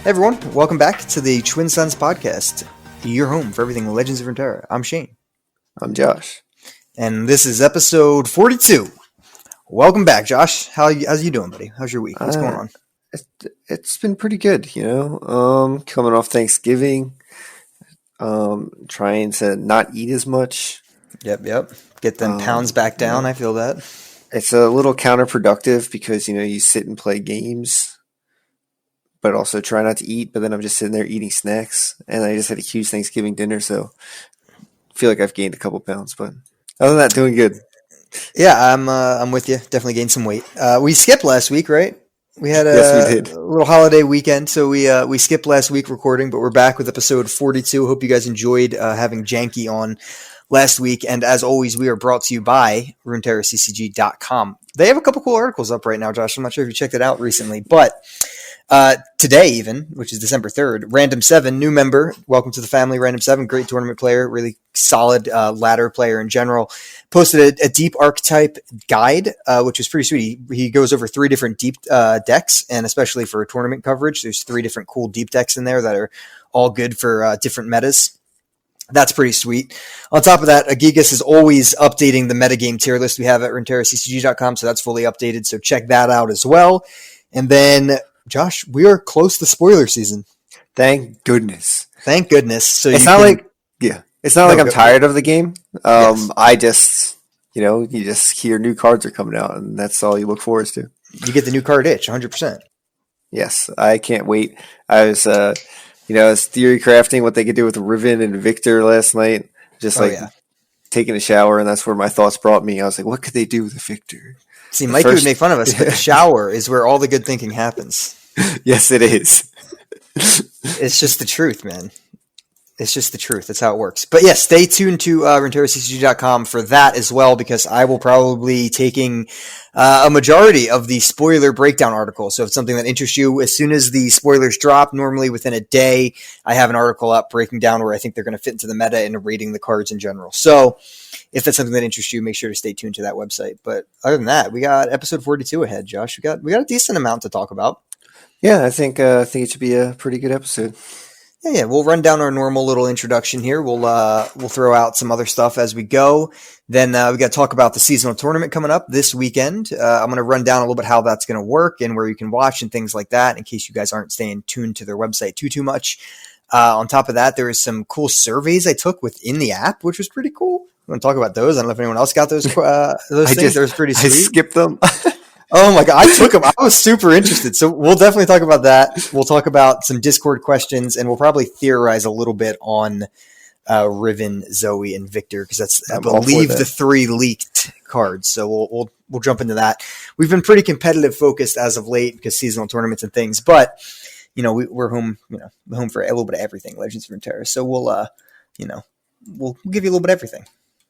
Hey everyone, welcome back to the Twin Sons podcast, your home for everything Legends of Runeterra. I'm Shane. I'm Josh. And this is episode 42. Welcome back, Josh. How's you doing, buddy? How's your week? What's going on? It's been pretty good, coming off Thanksgiving, trying to not eat as much. Yep. Get them pounds back down. I feel that. It's a little counterproductive because, you sit and play games, but also try not to eat. But then I'm just sitting there eating snacks, and I just had a huge Thanksgiving dinner, so I feel like I've gained a couple pounds. But other than that, doing good. Yeah, I'm with you. Definitely gained some weight. We skipped last week, right? We had Yes, we did. A little holiday weekend, so we skipped last week recording, but we're back with episode 42. Hope you guys enjoyed having Janky on last week. And as always, we are brought to you by runeterraccg.com. They have a couple cool articles up right now, Josh. I'm not sure if you checked it out recently, but today even, which is December 3rd, Random 7, new member. Welcome to the family, Random 7. Great tournament player, really solid ladder player in general. Posted a deep archetype guide, which was pretty sweet. He goes over 3 different deep decks, and especially for tournament coverage, there's 3 different cool deep decks in there that are all good for different metas. That's pretty sweet. On top of that, Agigas is always updating the metagame tier list we have at runeterraccg.com, so that's fully updated, so check that out as well. And then, Josh, we are close to spoiler season. Thank goodness. Thank goodness. So it's not like I'm tired of the game. Yes. I just, you just hear new cards are coming out, and that's all you look forward to. You get the new card itch, 100%. Yes, I can't wait. I was, I was theory crafting what they could do with Riven and Victor last night. Just taking a shower, and that's where my thoughts brought me. I was like, what could they do with Victor? See, Mikey would make fun of us, but the shower is where all the good thinking happens. Yes, it is. It's just the truth, man. It's just the truth. That's how it works. But yes, stay tuned to runeterraccg.com for that as well, because I will probably be taking a majority of the spoiler breakdown article. So if it's something that interests you, as soon as the spoilers drop, normally within a day, I have an article up breaking down where I think they're going to fit into the meta and rating the cards in general. So if that's something that interests you, make sure to stay tuned to that website. But other than that, we got episode 42 ahead, Josh. We got a decent amount to talk about. Yeah, I think it should be a pretty good episode. Yeah. We'll run down our normal little introduction here. We'll throw out some other stuff as we go. Then we got to talk about the seasonal tournament coming up this weekend. I'm going to run down a little bit how that's going to work and where you can watch and things like that, in case you guys aren't staying tuned to their website too much. On top of that, there is some cool surveys I took within the app, which was pretty cool. I want to talk about those. I don't know if anyone else got those things. They were pretty sweet. I skipped them. Oh my God, I took them. I was super interested. So we'll definitely talk about that. We'll talk about some Discord questions, and we'll probably theorize a little bit on Riven, Zoe, and Victor, because that's, I believe, the 3 leaked cards. So we'll jump into that. We've been pretty competitive focused as of late because seasonal tournaments and things, but we're home, home for a little bit of everything, Legends of Runeterra. So we'll give you a little bit of everything.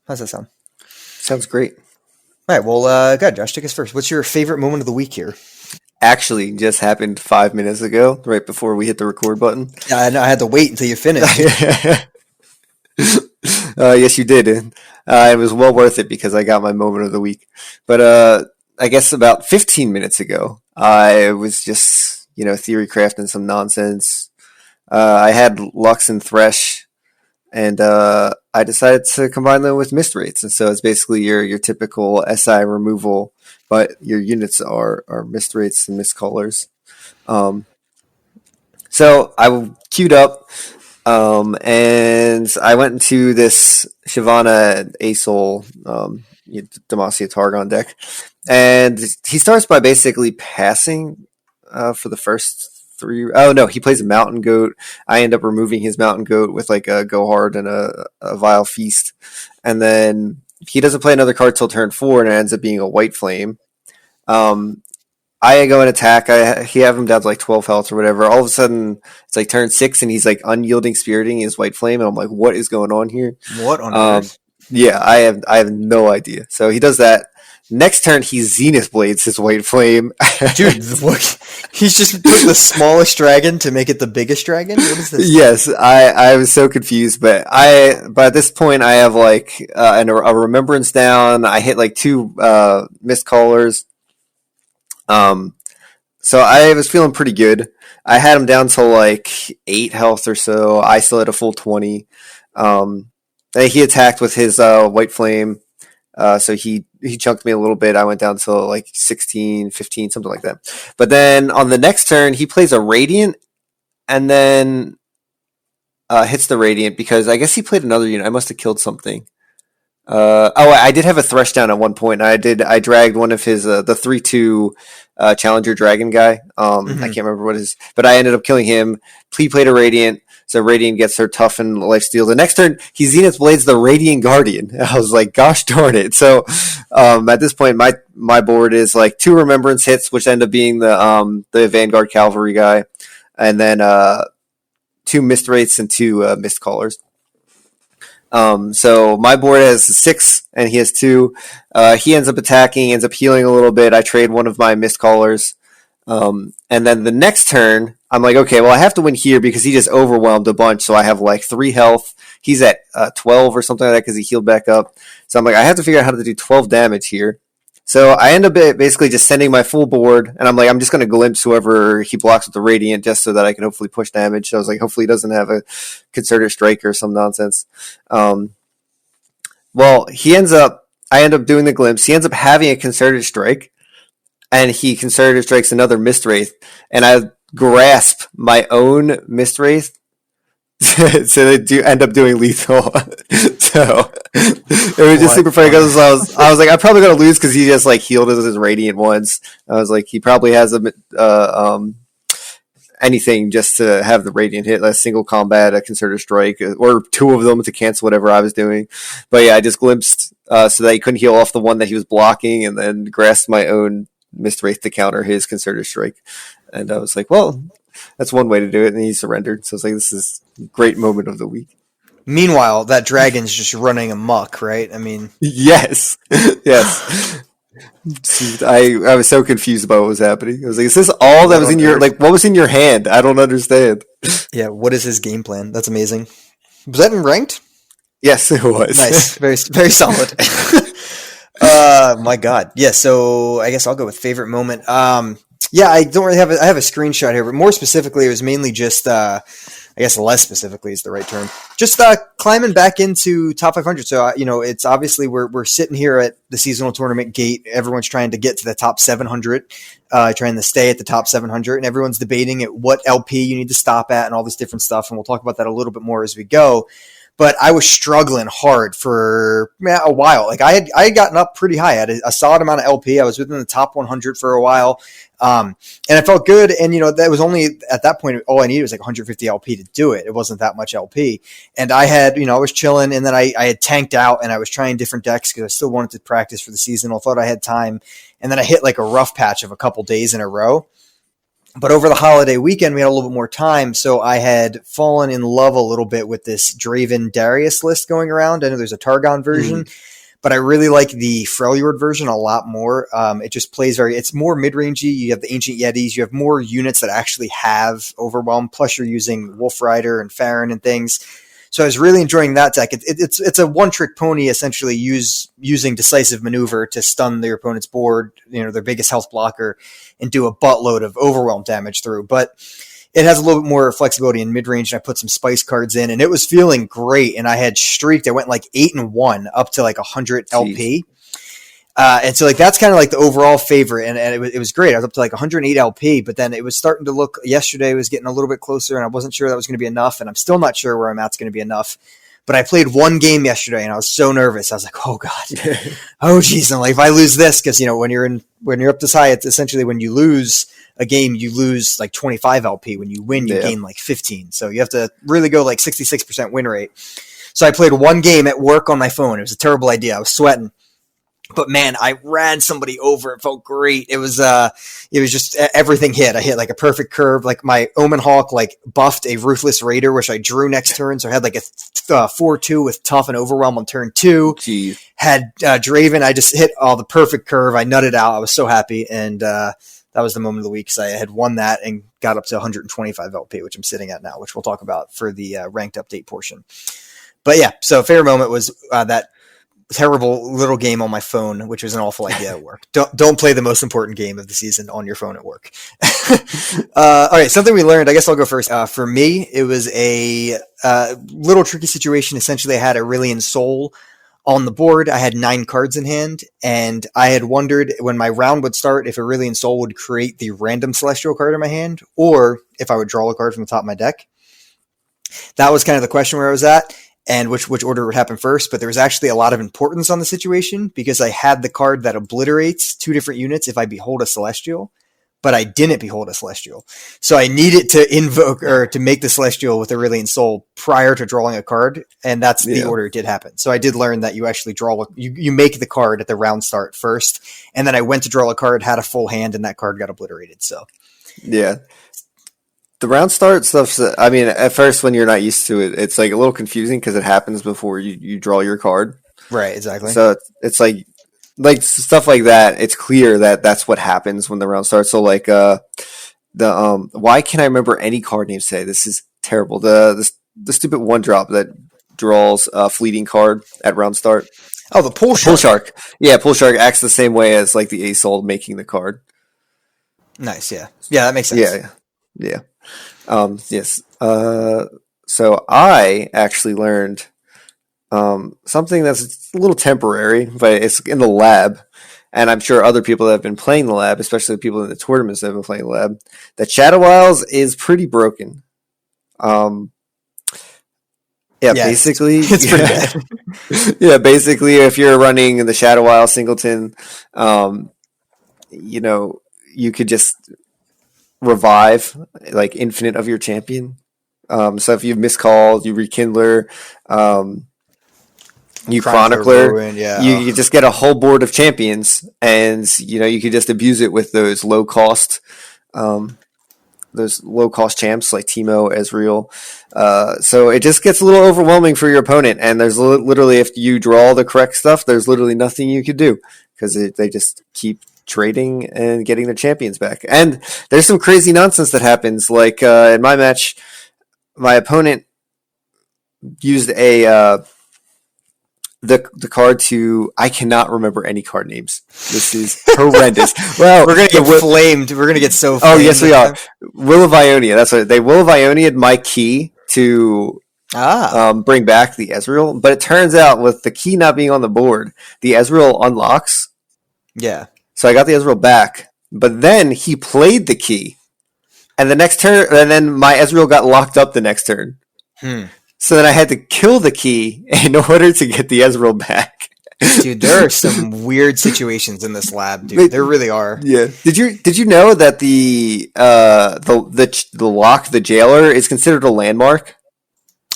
How's that sound? Sounds great. All right, well, go ahead, Josh, take us first. What's your favorite moment of the week here? Actually, just happened 5 minutes ago, right before we hit the record button. Yeah, I know. I had to wait until you finished. Yes, you did. It was well worth it because I got my moment of the week. But I guess about 15 minutes ago, I was just, theory crafting some nonsense. I had Lux and Thresh, and I decided to combine them with mist wraiths. And so it's basically your typical SI removal, but your units are mist wraiths and mist callers. So I queued up, and I went into this Shyvana Asol Demacia Targon deck, and he starts by basically passing for the first 3. Oh no, he plays a Mountain Goat. I end up removing his Mountain Goat with like a Go Hard and a Vile Feast, and then he doesn't play another card till turn 4, and it ends up being a White Flame. I go and attack. He have him down to like 12 health or whatever. All of a sudden, it's like turn 6, and he's like unyielding spiriting his White Flame, and I'm like, what is going on here? What on earth? Yeah, I have no idea. So he does that. Next turn, he Zenith Blades his White Flame. Dude, look, he's just took the smallest dragon to make it the biggest dragon? What is this? Yes, I was so confused, but at this point, I have like a Remembrance down. I hit like 2 Mist Callers. So I was feeling pretty good. I had him down to like 8 health or so. I still had a full 20. Um, he attacked with his white flame. So he chunked me a little bit. I went down to like 16, 15, something like that. But then on the next turn, he plays a radiant and then hits the radiant because I guess he played another unit. I must have killed something. I did have a thresh down at one point. I dragged one of his the 3/2 Challenger Dragon guy. I can't remember what his, but I ended up killing him. He played a Radiant, so Radiant gets her tough and lifesteal. The next turn, he Zenith Blades the Radiant Guardian. I was like, gosh darn it! So at this point, my board is like 2 Remembrance hits, which end up being the Vanguard Cavalry guy, and then 2 Mist Wraiths and 2 Mist Callers. So my board has 6 and he has 2. He ends up attacking, ends up healing a little bit. I trade one of my Mist Callers. And then the next turn, I'm like, okay, well, I have to win here because he just overwhelmed a bunch. So I have like 3 health. He's at 12 or something like that because he healed back up. So I'm like, I have to figure out how to do 12 damage here. So I end up basically just sending my full board, and I'm like, I'm just going to glimpse whoever he blocks with the Radiant just so that I can hopefully push damage. So I was like, hopefully he doesn't have a Concerted Strike or some nonsense. Well, I end up doing the glimpse. He ends up having a Concerted Strike, and he Concerted Strikes another Mist Wraith, and I grasp my own Mist Wraith. So they do end up doing lethal. So it was just super funny because I was like, I'm probably gonna lose because he just like healed his Radiant once. I was like, he probably has anything just to have the Radiant hit, a single combat, a Concerted Strike, or 2 of them to cancel whatever I was doing. But yeah, I just glimpsed so that he couldn't heal off the one that he was blocking, and then grasped my own Mist Wraith to counter his Concerted Strike. And I was like, well, that's one way to do it, and he surrendered. So I was like, this is a great moment of the week. Meanwhile, that dragon's just running amok, right? I mean, yes, yes. I was so confused about what was happening. I was like, is this all that was in your, like, what was in your hand? I don't understand. Yeah, what is his game plan? That's amazing. Was that in ranked? Yes, it was. Nice. Very, very solid. My God. Yeah, so I guess I'll go with favorite moment. Yeah, I don't really have I have a screenshot here, but more specifically, it was mainly just, I guess less specifically is the right term. Just climbing back into top 500. So, it's obviously we're sitting here at the seasonal tournament gate. Everyone's trying to get to the top 700, trying to stay at the top 700, and everyone's debating at what LP you need to stop at and all this different stuff. And we'll talk about that a little bit more as we go. But I was struggling hard for a while. Like I had gotten up pretty high. I had a solid amount of LP. I was within the top 100 for a while. And I felt good. And, that was only at that point, all I needed was like 150 LP to do it. It wasn't that much LP. And I had, I was chilling, and then I had tanked out, and I was trying different decks because I still wanted to practice for the season. I thought I had time. And then I hit like a rough patch of a couple days in a row. But over the holiday weekend, we had a little bit more time, so I had fallen in love a little bit with this Draven Darius list going around. I know there's a Targon version, but I really like the Freljord version a lot more. It just plays it's more mid-rangey. You have the Ancient Yetis. You have more units that actually have Overwhelm, plus you're using Wolf Rider and Farron and things. So I was really enjoying that deck. It's a one-trick pony, essentially using Decisive Maneuver to stun their opponent's board, their biggest health blocker, and do a buttload of overwhelm damage through. But it has a little bit more flexibility in mid-range, and I put some spice cards in, and it was feeling great. And I had streaked. I went like 8-1 up to like 100 LP. And so like that's kind of like the overall favorite, and it was great. I was up to like 108 LP, but then it was starting to look, yesterday was getting a little bit closer, and I wasn't sure that was going to be enough, and I'm still not sure where I'm at's going to be enough. But I played one game yesterday, and I was so nervous. I was like, oh God, oh geez. I'm like, if I lose this, because when you're up this high, it's essentially when you lose a game, you lose like 25 LP. When you win, you gain like 15. So you have to really go like 66% win rate. So I played one game at work on my phone. It was a terrible idea. I was sweating. But man, I ran somebody over. It felt great. It was just everything hit. I hit like a perfect curve. Like my Omen Hawk like buffed a Ruthless Raider, which I drew next turn. So I had like a 4/2 with Tough and Overwhelm on turn 2. Jeez. Had Draven. I just hit all the perfect curve. I nutted out. I was so happy. And that was the moment of the week. So I had won that and got up to 125 LP, which I'm sitting at now, which we'll talk about for the ranked update portion. But yeah, so favorite moment was that terrible little game on my phone, which was an awful idea at work. Don't play the most important game of the season on your phone at work. All right, something we learned. I guess I'll go first. For me, it was a little tricky situation. Essentially, I had Aurelion Sol on the board. I had 9 cards in hand, and I had wondered when my round would start if Aurelion Sol would create the random Celestial card in my hand, or if I would draw a card from the top of my deck. That was kind of the question where I was at, and which order would happen first. But there was actually a lot of importance on the situation because I had the card that obliterates 2 different units if I behold a Celestial, but I didn't behold a Celestial. So I needed to invoke or to make the Celestial with Aurelion Sol prior to drawing a card, and that's the order it did happen. So I did learn that you actually you make the card at the round start first, and then I went to draw a card, had a full hand, and that card got obliterated. So yeah. The round start stuff, I mean, at first when you're not used to it, it's like a little confusing because it happens before you draw your card. Right, exactly. So it's like stuff like that. It's clear that that's what happens when the round starts. So like why can't I remember any card names today? This is terrible. The stupid 1-drop that draws a fleeting card at round start. Oh, the Pool Shark. Pool Shark. Yeah, Pool Shark acts the same way as like the Ace-Sold making the card. Nice, yeah. Yeah, that makes sense. Yeah. Yes. So I actually learned something that's a little temporary, but it's in the lab, and I'm sure other people that have been playing the lab, especially the people in the tournaments that have been playing the lab, that Shadow Isles is pretty broken. Basically, it's pretty bad. Yeah, basically, if you're running the Shadow Isle singleton, you could just revive like infinite of your champion. So if you miscalled, you rekindler, you chronicler, you just get a whole board of champions, and you could just abuse it with those low cost champs like Teemo, Ezreal. So it just gets a little overwhelming for your opponent, and there's literally, if you draw the correct stuff, there's literally nothing you could do because they just keep trading and getting their champions back. And there's some crazy nonsense that happens. Like in my match, my opponent used the card to, I cannot remember any card names. This is horrendous. Well, we're gonna get flamed. We're gonna get so flamed. Oh yes, we are. Will of Ionia. That's what they Will of Ionia. My key to bring back the Ezreal, but it turns out with the key not being on the board, the Ezreal unlocks. Yeah. So I got the Ezreal back, but then he played the key, and the next turn, and then my Ezreal got locked up the next turn. So then I had to kill the key in order to get the Ezreal back. Dude, there are some weird situations in this lab, dude. There really are. Yeah. Did you know that the lock, the jailer, is considered a landmark?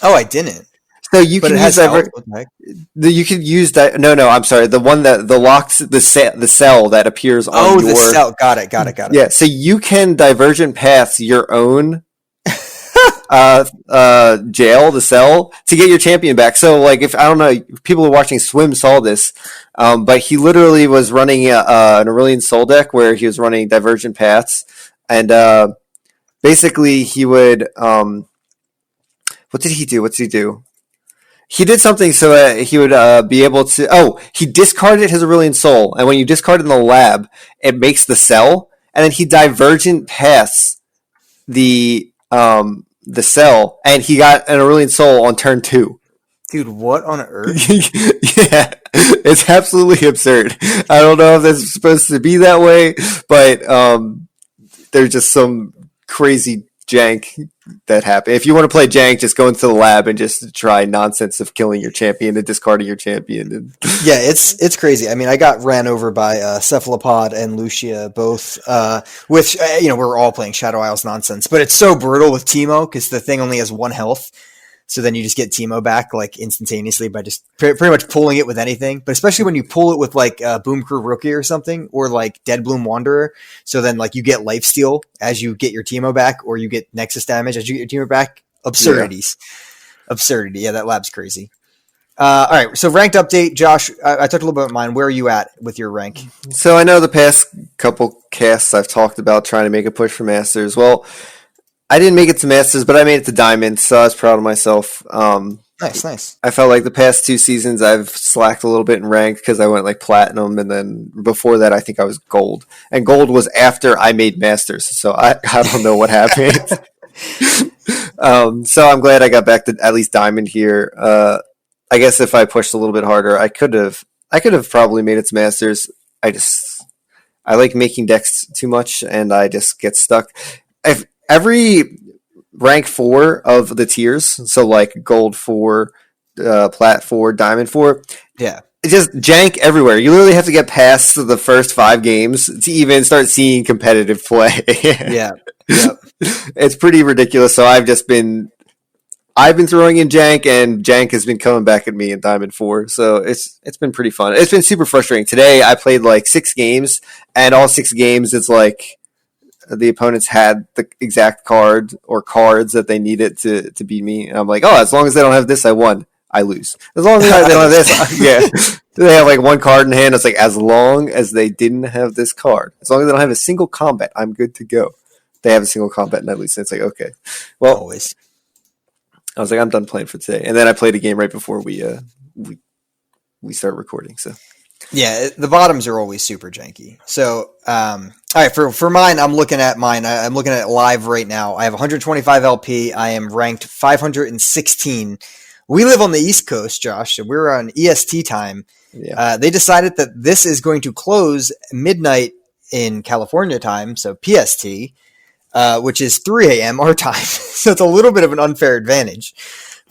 Oh, I didn't. So you can use that. You can use that. No, I'm sorry. The one that the locks the cell that appears on your. Oh, the cell. Got it. Yeah. So you can divergent paths your own jail, the cell, to get your champion back. So like, if I don't know, people who are watching Swim saw this, but he literally was running an Aurelion Sol deck where he was running divergent paths, and basically he would what did he do? What's he do? He did something so he would be able to. Oh, he discarded his Aurelion Sol, and when you discard in the lab, it makes the cell, and then he divergent paths the cell, and he got an Aurelion Sol on turn 2. Dude, what on earth? Yeah, it's absolutely absurd. I don't know if that's supposed to be that way, but there's just some crazy jank that happened. If you want to play jank, just go into the lab and just try nonsense of killing your champion and discarding your champion. Yeah, it's crazy. I mean, I got ran over by Cephalopod and Lucia both, which we're all playing Shadow Isles nonsense, but it's so brutal with Teemo because the thing only has 1 health. So then you just get Teemo back like instantaneously by just pretty much pulling it with anything. But especially when you pull it with like Boom Crew Rookie or something, or like Dead Bloom Wanderer. So then like you get lifesteal as you get your Teemo back, or you get Nexus damage as you get your Teemo back. Absurdities. Yeah. Absurdity. Yeah, that lab's crazy. All right, so ranked update. Josh, I talked a little bit about mine. Where are you at with your rank? So I know the past couple casts I've talked about trying to make a push for Masters. Well, I didn't make it to Masters, but I made it to Diamond, so I was proud of myself. Nice. I felt like the past 2 seasons I've slacked a little bit in rank because I went like platinum, and then before that I think I was gold. And gold was after I made masters, so I don't know what happened. So I'm glad I got back to at least diamond here. I guess if I pushed a little bit harder, I could have probably made it to masters. I like making decks too much, and I just get stuck. If every rank 4 of the tiers, so like gold 4, plat 4, diamond 4, Yeah. it's just jank everywhere. You literally have to get past the first 5 games to even start seeing competitive play. Yeah. Yep. It's pretty ridiculous. So I've been throwing in jank, and jank has been coming back at me in Diamond 4. So it's been pretty fun. It's been super frustrating. Today I played like 6 games, and all 6 games it's like the opponents had the exact card or cards that they needed to beat me. And I'm like, oh, as long as they don't have this, I won. I lose. As long as they don't have this, yeah. They have like one card in hand. It's like, as long as they didn't have this card, as long as they don't have a single combat, I'm good to go. They have a single combat and I lose. And it's like, okay. Well, Always. I was like, I'm done playing for today. And then I played a game right before we start recording. So Yeah, the bottoms are always super janky. So, all right, for mine, I'm looking at mine. I'm looking at it live right now. I have 125 LP. I am ranked 516. We live on the East Coast, Josh, so we're on EST time. yeah, They decided that this is going to close midnight in California time, so PST, which is 3 a.m. our time. So it's a little bit of an unfair advantage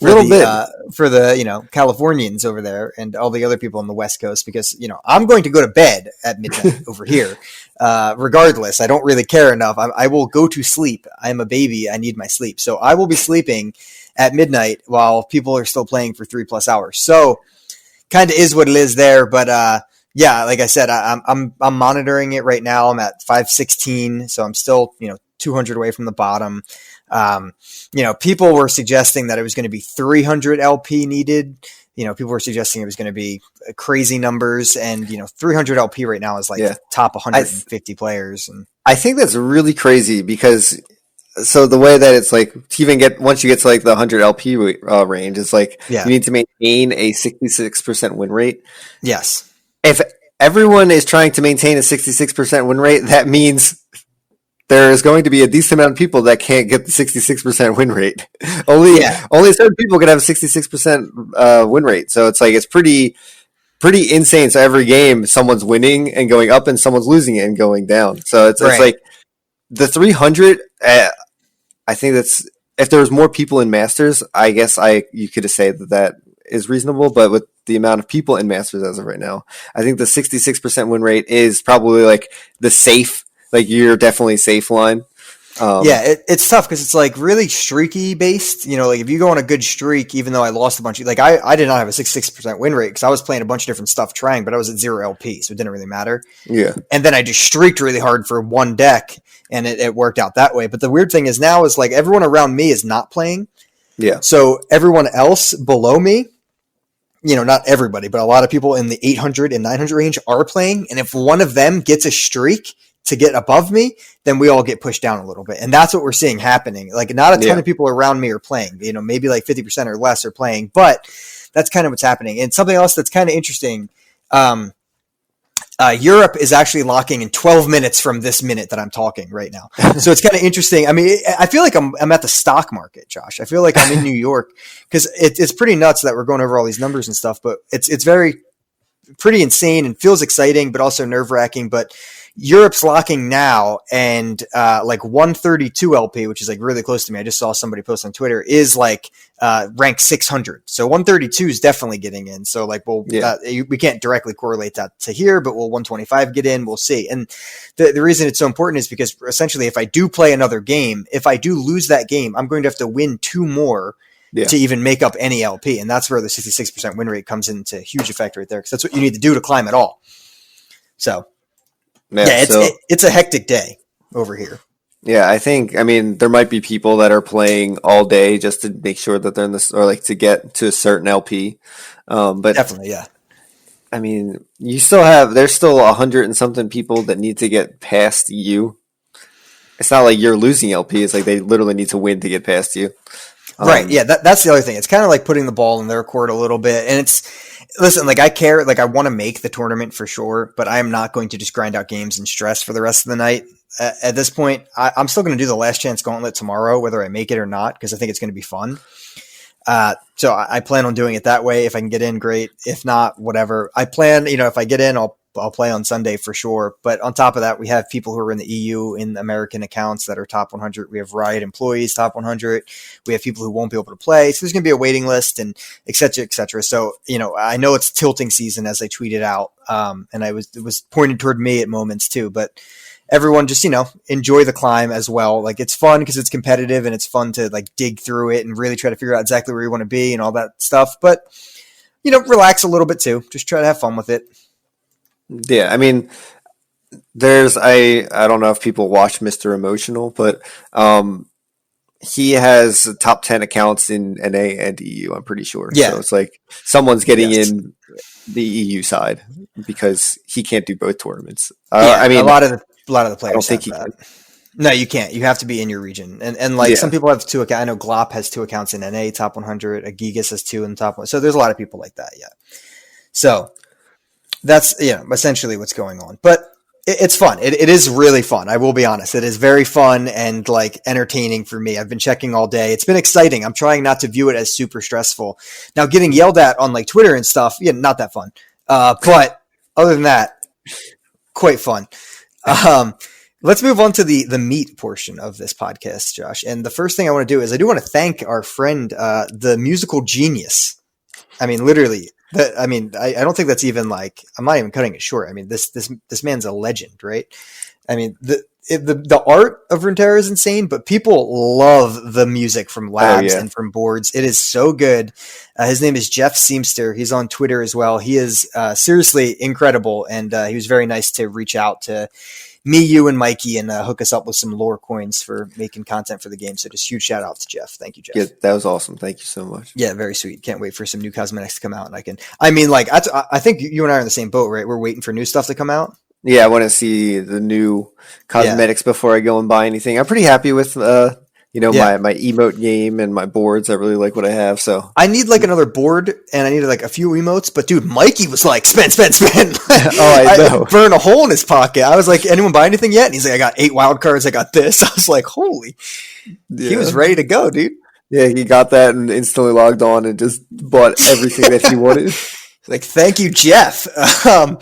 for the Californians over there and all the other people on the West Coast, because I'm going to go to bed at midnight over here. Regardless, I don't really care enough. I will go to sleep. I'm a baby. I need my sleep, so I will be sleeping at midnight while people are still playing for 3+ hours. So kind of is what it is there, but yeah, like I said, I'm monitoring it right now. I'm at 516, so I'm still 200 away from the bottom. People were suggesting that it was going to be 300 LP needed. People were suggesting it was going to be crazy numbers, and 300 LP right now is like top 150 players. And I think that's really crazy because so the way that it's like to even get once you get to like the 100 LP range, it's like you need to maintain a 66% win rate. Yes. If everyone is trying to maintain a 66% win rate, that means there is going to be a decent amount of people that can't get the 66% win rate. Only certain people can have a 66% win rate. So it's like it's pretty insane. So every game, someone's winning and going up, and someone's losing it and going down. So it's like the 300. I think that's if there was more people in Masters, I guess you could say that is reasonable. But with the amount of people in Masters as of right now, I think the 66% win rate is probably like the safe. Like you're definitely safe line. It's tough because it's like really streaky based. Like if you go on a good streak, even though I lost a bunch of I did not have a 66% win rate because I was playing a bunch of different stuff trying, but I was at 0 LP, so it didn't really matter. Yeah. And then I just streaked really hard for one deck, and it worked out that way. But the weird thing is now is like everyone around me is not playing. Yeah. So everyone else below me, not everybody, but a lot of people in the 800 and 900 range are playing. And if one of them gets a streak to get above me, then we all get pushed down a little bit. And that's what we're seeing happening. Like not a ton of people around me are playing, maybe like 50% or less are playing, but that's kind of what's happening. And something else that's kind of interesting. Europe is actually locking in 12 minutes from this minute that I'm talking right now. So it's kind of interesting. I mean, I feel like I'm at the stock market, Josh. I feel like I'm in New York because it's pretty nuts that we're going over all these numbers and stuff, but it's pretty insane and feels exciting, but also nerve wracking. But Europe's locking now, and like 132 LP, which is like really close to me. I just saw somebody post on Twitter, is like ranked 600. So 132 is definitely getting in. So like, we can't directly correlate that to here, but will 125 get in? We'll see. And the reason it's so important is because essentially, if I do play another game, if I do lose that game, I'm going to have to win 2 more. To even make up any LP. And that's where the 66% win rate comes into huge effect right there. Because that's what you need to do to climb it all. So, it's a hectic day over here. Yeah, I mean, there might be people that are playing all day just to make sure that they're in this, or like to get to a certain LP. But definitely, yeah. I mean, there's still 100 and something people that need to get past you. It's not like you're losing LP. It's like they literally need to win to get past you. Right. Yeah. That's the other thing. It's kind of like putting the ball in their court a little bit. And listen, like I care, like I want to make the tournament for sure, but I am not going to just grind out games and stress for the rest of the night. At this point, I'm still going to do the last chance gauntlet tomorrow, whether I make it or not, because I think it's going to be fun. So I plan on doing it that way. If I can get in, great. If not, whatever. I plan, if I get in, I'll play on Sunday for sure. But on top of that, we have people who are in the EU in American accounts that are top 100. We have Riot employees top 100. We have people who won't be able to play. So there's going to be a waiting list and et cetera, et cetera. So, I know it's tilting season as I tweeted out. And it was pointed toward me at moments too, but everyone just, enjoy the climb as well. Like it's fun because it's competitive and it's fun to like dig through it and really try to figure out exactly where you want to be and all that stuff. But, relax a little bit too. Just try to have fun with it. Yeah, I mean, I don't know if people watch Mr. Emotional, but he has top 10 accounts in NA and EU, I'm pretty sure. Yeah. So it's like someone's getting in the EU side because he can't do both tournaments. I mean, a lot of the players I don't think have he that. can. No, you can't. You have to be in your region. And like some people have 2 accounts. I know Glop has 2 accounts in NA top 100. Agigas has 2 in the top 100. So there's a lot of people like that. Yeah. So that's, essentially what's going on. But it's fun. It is really fun. I will be honest. It is very fun and like entertaining for me. I've been checking all day. It's been exciting. I'm trying not to view it as super stressful. Now, getting yelled at on like Twitter and stuff, not that fun. But other than that, quite fun. Let's move on to the meat portion of this podcast, Josh. And the first thing I want to do is I do want to thank our friend, the musical genius. I mean, literally. I don't think that's even like, I'm not even cutting it short. I mean, this man's a legend, right? I mean, the art of Runeterra is insane, but people love the music from labs and from boards. It is so good. His name is Jeff Seamster. He's on Twitter as well. He is seriously incredible. And he was very nice to reach out to me, you, and Mikey and hook us up with some lore coins for making content for the game. So just huge shout out to Jeff. Thank you, Jeff. Yeah, that was awesome. Thank you so much. Yeah, very sweet. Can't wait for some new cosmetics to come out. And I think you and I are in the same boat, right? We're waiting for new stuff to come out. Yeah, I want to see the new cosmetics before I go and buy anything. I'm pretty happy with my emote game and my boards. I really like what I have. So I need like another board and I needed like a few emotes. But dude, Mikey was like, spend. I know. Burn a hole in his pocket. I was like, anyone buy anything yet? And he's like, I got 8 wild cards. I got this. I was like, holy. Yeah. He was ready to go, dude. Yeah, he got that and instantly logged on and just bought everything that he wanted. Like, thank you, Jeff. All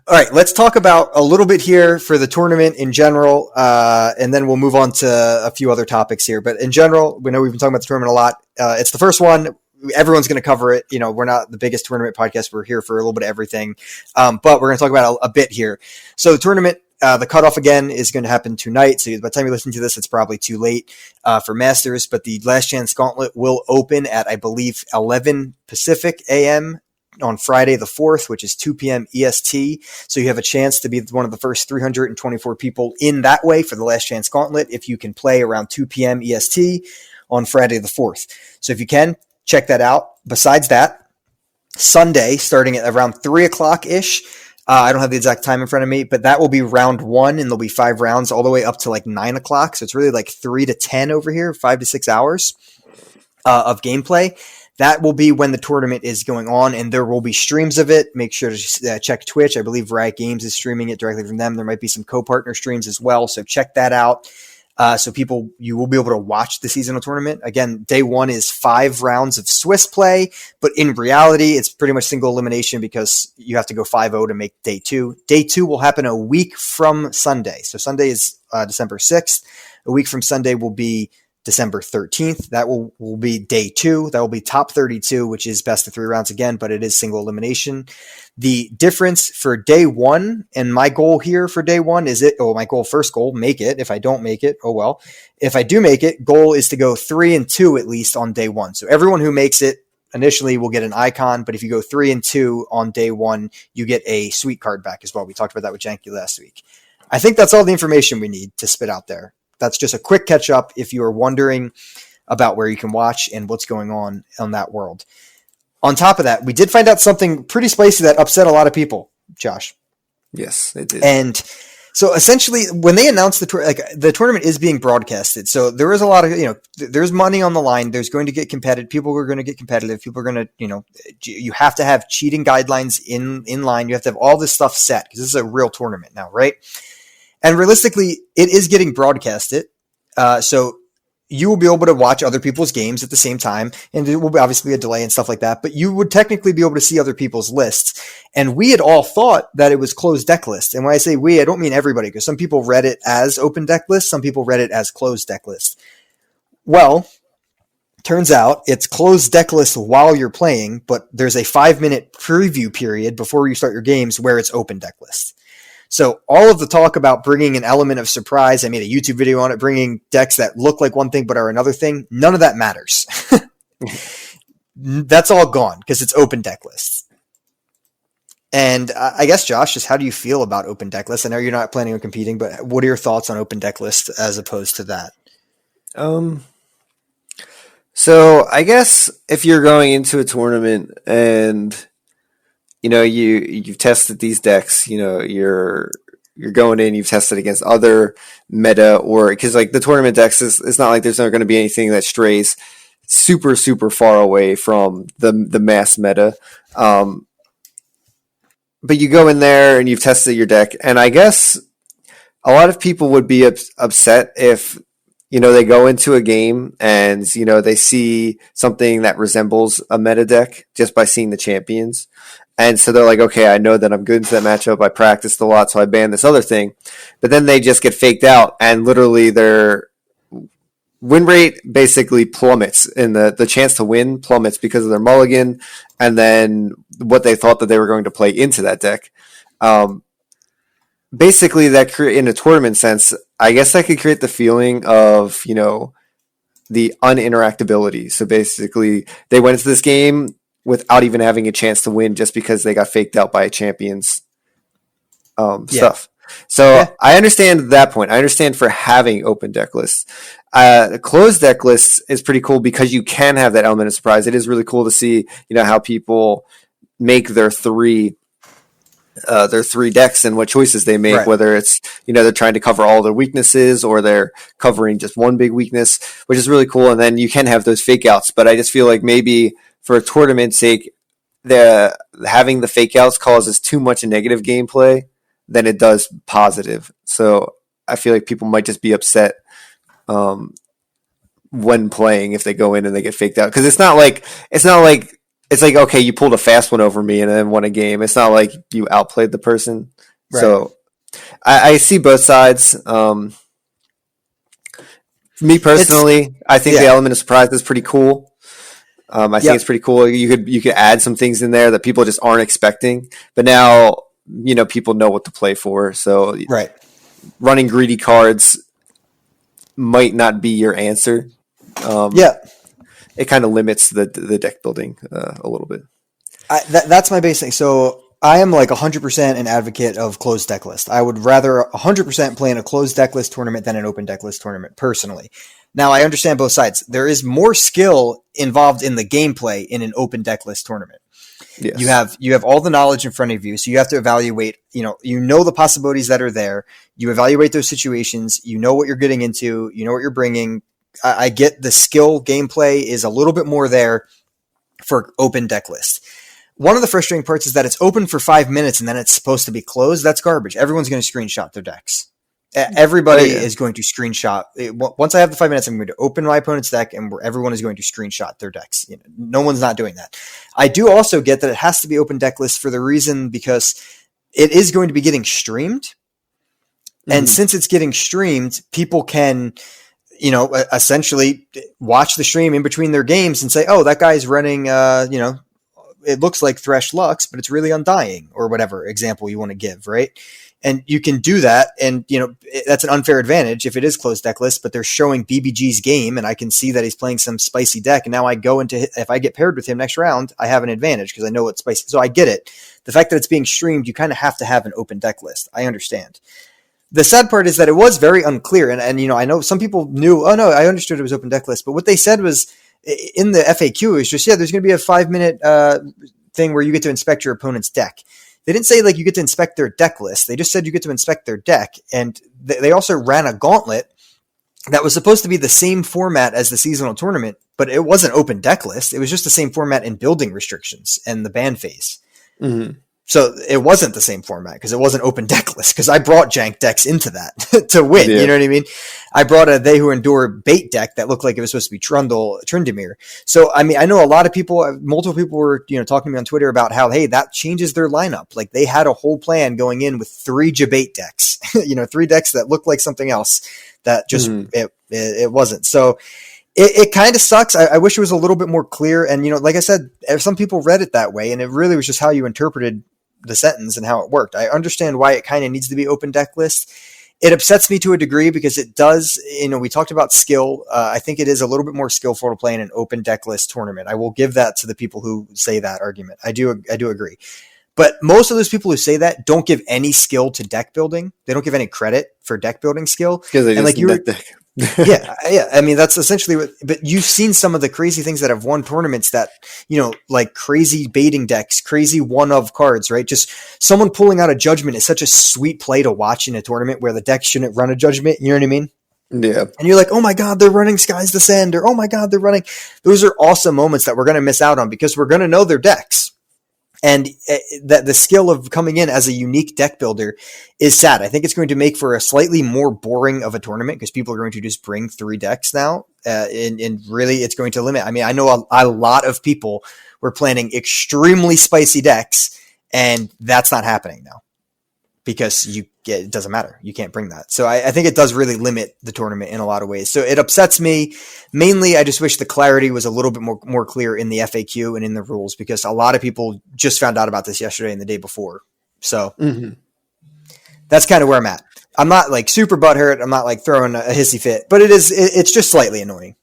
right, let's talk about a little bit here for the tournament in general, and then we'll move on to a few other topics here. But in general, we know we've been talking about the tournament a lot. It's the first one. Everyone's going to cover it. We're not the biggest tournament podcast. We're here for a little bit of everything, but we're going to talk about a bit here. So the tournament, the cutoff again is going to happen tonight. So by the time you listen to this, it's probably too late for Masters. But the Last Chance Gauntlet will open at, I believe, 11 Pacific a.m. on Friday the 4th, which is 2 p.m. EST. So you have a chance to be one of the first 324 people in that way for the Last Chance Gauntlet if you can play around 2 p.m. EST on Friday the 4th. So if you can, check that out. Besides that, Sunday, starting at around 3 o'clock-ish, I don't have the exact time in front of me, but that will be round 1, and there'll be 5 rounds all the way up to like 9 o'clock. So it's really like 3 to 10 over here, 5 to 6 hours of gameplay. That will be when the tournament is going on, and there will be streams of it. Make sure to check Twitch. I believe Riot Games is streaming it directly from them. There might be some co-partner streams as well, so check that out. So you will be able to watch the seasonal tournament. Again, day 1 is 5 rounds of Swiss play, but in reality, it's pretty much single elimination because you have to go 5-0 to make day 2. Day 2 will happen a week from Sunday. So Sunday is December 6th. A week from Sunday will be December 13th. That will be day 2. That will be top 32, which is best of 3 rounds again, but it is single elimination. The difference for day 1 and my goal here for day 1 is first goal, make it. If I don't make it, oh well. If I do make it, goal is to go 3-2 at least on day 1. So everyone who makes it initially will get an icon, but if you go 3-2 on day 1, you get a sweet card back as well. We talked about that with Janky last week. I think that's all the information we need to spit out there. That's just a quick catch up if you are wondering about where you can watch and what's going on in that world. On top of that, we did find out something pretty spicy that upset a lot of people, Josh. Yes, it did. And So essentially, when they announced the tournament is being broadcasted, so there is a lot of there's money on the line. There's going to get competitive. People are going to get competitive. People are going to you have to have cheating guidelines in line. You have to have all this stuff set because this is a real tournament now, right? And realistically, it is getting broadcasted. So you will be able to watch other people's games at the same time, and there will be obviously a delay and stuff like that, but you would technically be able to see other people's lists. And we had all thought that it was closed deck list. And when I say we, I don't mean everybody, because some people read it as open deck list, some people read it as closed deck list. Well, turns out it's closed deck list while you're playing, but there's a 5-minute preview period before you start your games where it's open deck list. So all of the talk about bringing an element of surprise, I made a YouTube video on it, bringing decks that look like one thing but are another thing, none of that matters. That's all gone because it's open deck lists. And I guess, Josh, just how do you feel about open deck lists? I know you're not planning on competing, but what are your thoughts on open deck lists as opposed to that? So I guess if you're going into a tournament and you've tested these decks, you're going in, you've tested against other meta, or because like the tournament decks it's not like there's not going to be anything that strays super, super far away from the mass meta. But you go in there and you've tested your deck, and I guess a lot of people would be upset if they go into a game and they see something that resembles a meta deck just by seeing the champions. And so they're like, okay, I know that I'm good into that matchup. I practiced a lot, so I ban this other thing. But then they just get faked out, and literally their win rate basically plummets, and the chance to win plummets because of their mulligan, and then what they thought that they were going to play into that deck. Basically, that in a tournament sense, I guess that could create the feeling of, the uninteractability. So basically, they went into this game without even having a chance to win just because they got faked out by a champion's stuff. So yeah. I understand that point. I understand for having open deck lists. Closed deck lists is pretty cool because you can have that element of surprise. It is really cool to see, how people make their three decks and what choices they make, right. Whether it's, they're trying to cover all their weaknesses or they're covering just one big weakness, which is really cool. And then you can have those fake outs, but I just feel like maybe for a tournament's sake, having the fake outs causes too much negative gameplay than it does positive. So I feel like people might just be upset when playing if they go in and they get faked out. Because it's like, okay, you pulled a fast one over me and then won a game. It's not like you outplayed the person. Right. So I see both sides. Me personally, I think the element of surprise is pretty cool. I think it's pretty cool. You could add some things in there that people just aren't expecting. But now, people know what to play for. So right. Running greedy cards might not be your answer. It kind of limits the deck building a little bit. That's my base thing. So I am like 100% an advocate of closed deck list. I would rather 100% play in a closed deck list tournament than an open deck list tournament, personally. Now, I understand both sides. There is more skill involved in the gameplay in an open deck list tournament. Yes. You have all the knowledge in front of you, so you have to evaluate, the possibilities that are there. You evaluate those situations. You know what you're getting into. You know what you're bringing. I get the skill gameplay is a little bit more there for open deck list. One of the frustrating parts is that it's open for 5 minutes and then it's supposed to be closed. That's garbage. Everyone's going to screenshot their decks. Everybody is going to screenshot. Once I have the 5 minutes, I'm going to open my opponent's deck and everyone is going to screenshot their decks. No one's not doing that. I do also get that it has to be open deck list for the reason because it is going to be getting streamed. Mm-hmm. And since it's getting streamed, people can, essentially watch the stream in between their games and say, oh, that guy's running, it looks like Thresh Lux, but it's really Undying or whatever example you want to give, right? And you can do that, and that's an unfair advantage if it is closed deck list, but they're showing BBG's game, and I can see that he's playing some spicy deck, and now I go if I get paired with him next round, I have an advantage because I know what's spicy. So I get it. The fact that it's being streamed, you kind of have to have an open deck list. I understand. The sad part is that it was very unclear, and I know some people knew, oh no, I understood it was open deck list, but what they said was, in the FAQ, it was just, there's going to be a 5-minute thing where you get to inspect your opponent's deck. They didn't say like you get to inspect their deck list. They just said you get to inspect their deck. And they also ran a gauntlet that was supposed to be the same format as the seasonal tournament, but it wasn't open deck list. It was just the same format in building restrictions and the ban phase. Mm-hmm. So it wasn't the same format because it wasn't open deck list, because I brought jank decks into that to win. Yeah. You know what I mean? I brought a They Who Endure bait deck that looked like it was supposed to be Tryndamere. So, I mean, I know a lot of people, multiple people were, talking to me on Twitter about how, hey, that changes their lineup. Like they had a whole plan going in with 3 Jabate decks, 3 decks that looked like something else that just, it wasn't. So it kind of sucks. I wish it was a little bit more clear. And, like I said, some people read it that way, and it really was just how you interpreted the sentence and how it worked. I understand why it kind of needs to be open deck list. It upsets me to a degree because it does, we talked about skill. I think it is a little bit more skillful to play in an open deck list tournament. I will give that to the people who say that argument. I do agree. But most of those people who say that don't give any skill to deck building. They don't give any credit for deck building skill. Because they just net deck. yeah. I mean, that's essentially what, but you've seen some of the crazy things that have won tournaments that, like crazy baiting decks, crazy one-of cards, right? Just someone pulling out a judgment is such a sweet play to watch in a tournament where the deck shouldn't run a judgment. You know what I mean? Yeah. And you're like, oh my God, they're running Sky's Descend, or oh my God, they're running. Those are awesome moments that we're going to miss out on because we're going to know their decks. And that the skill of coming in as a unique deck builder is sad. I think it's going to make for a slightly more boring of a tournament because people are going to just bring 3 decks now. And really it's going to limit. I mean, I know a lot of people were planning extremely spicy decks, and that's not happening now because it doesn't matter. You can't bring that. So I think it does really limit the tournament in a lot of ways. So it upsets me. Mainly, I just wish the clarity was a little bit more clear in the FAQ and in the rules, because a lot of people just found out about this yesterday and the day before. So that's kind of where I'm at. I'm not like super butthurt. I'm not like throwing a hissy fit, but it's just slightly annoying.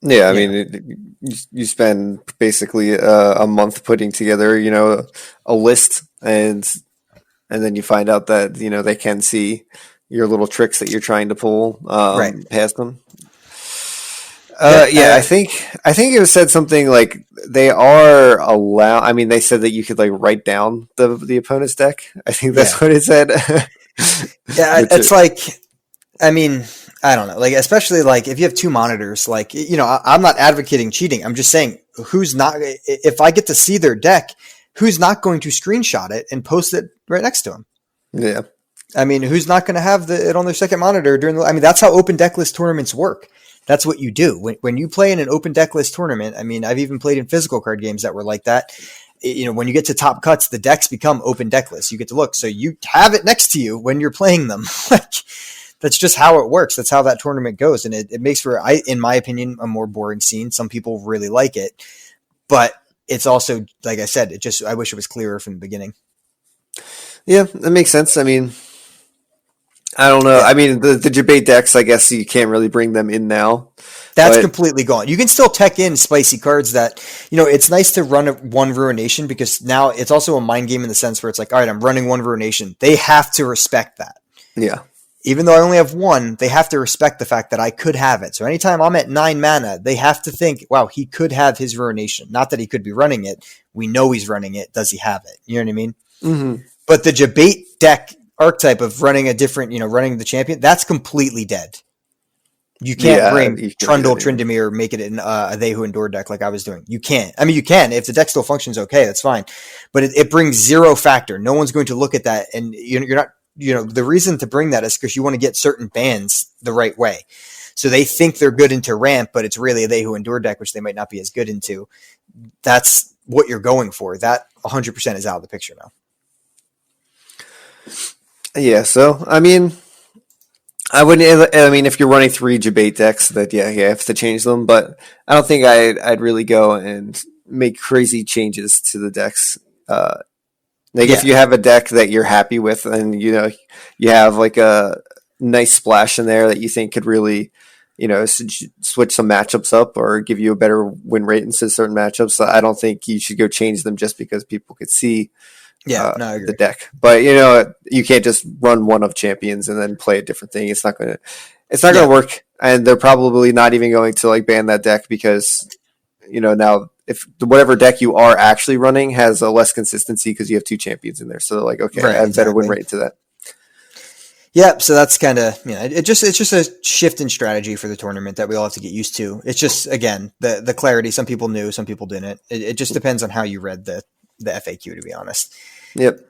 Yeah, I mean, you spend basically a month putting together, a list, and then you find out that, they can see your little tricks that you're trying to pull past them. I think it was said something like they are allowed. I mean, they said that you could like write down the opponent's deck. I think that's what it said. It's like, I mean, I don't know. Like, especially like if you have 2 monitors, like, I'm not advocating cheating. I'm just saying if I get to see their deck, who's not going to screenshot it and post it right next to them? Yeah. I mean, who's not going to have it on their second monitor that's how open deck list tournaments work. That's what you do. When you play in an open deck list tournament, I mean, I've even played in physical card games that were like that. When you get to top cuts, the decks become open deck lists. You get to look. So you have it next to you when you're playing them. Like, that's just how it works. That's how that tournament goes. And it makes for, in my opinion, a more boring scene. Some people really like it, but it's also, like I said, I wish it was clearer from the beginning. Yeah, that makes sense. I mean, I don't know. I mean, the debate decks, I guess you can't really bring them in now. That's completely gone. You can still tech in spicy cards that, it's nice to run one Ruination, because now it's also a mind game in the sense where it's like, all right, I'm running one Ruination. They have to respect that. Yeah. Even though I only have 1, they have to respect the fact that I could have it. So anytime I'm at 9 mana, they have to think, wow, he could have his Ruination. Not that he could be running it. We know he's running it. Does he have it? You know what I mean? Mm-hmm. But the debate deck archetype of running a different, running the champion, that's completely dead. You can't bring Trundle, Tryndamere, make it in a They Who Endure deck like I was doing. You can't. I mean, you can. If the deck still functions okay, that's fine. But it brings 0 factor. No one's going to look at that. And you're not, the reason to bring that is because you want to get certain bans the right way. So they think they're good into ramp, but it's really a They Who Endure deck, which they might not be as good into. That's what you're going for. That 100% is out of the picture now. Yeah, so, I mean, if you're running 3 debate decks, that, you have to change them, but I don't think I'd really go and make crazy changes to the decks. If you have a deck that you're happy with and, you have like a nice splash in there that you think could really, switch some matchups up or give you a better win rate in certain matchups, I don't think you should go change them just because people could see the deck. But, you can't just run one of champions and then play a different thing. It's not going to work. And they're probably not even going to like ban that deck because, now if whatever deck you are actually running has a less consistency because you have two champions in there. So they're like, okay, Right, I have better win exactly. rate into that. Yeah, so that's kind of, it's just a shift in strategy for the tournament that we all have to get used to. It's just, again, the clarity. Some people knew, some people didn't. It just depends on how you read the FAQ, to be honest. Yep.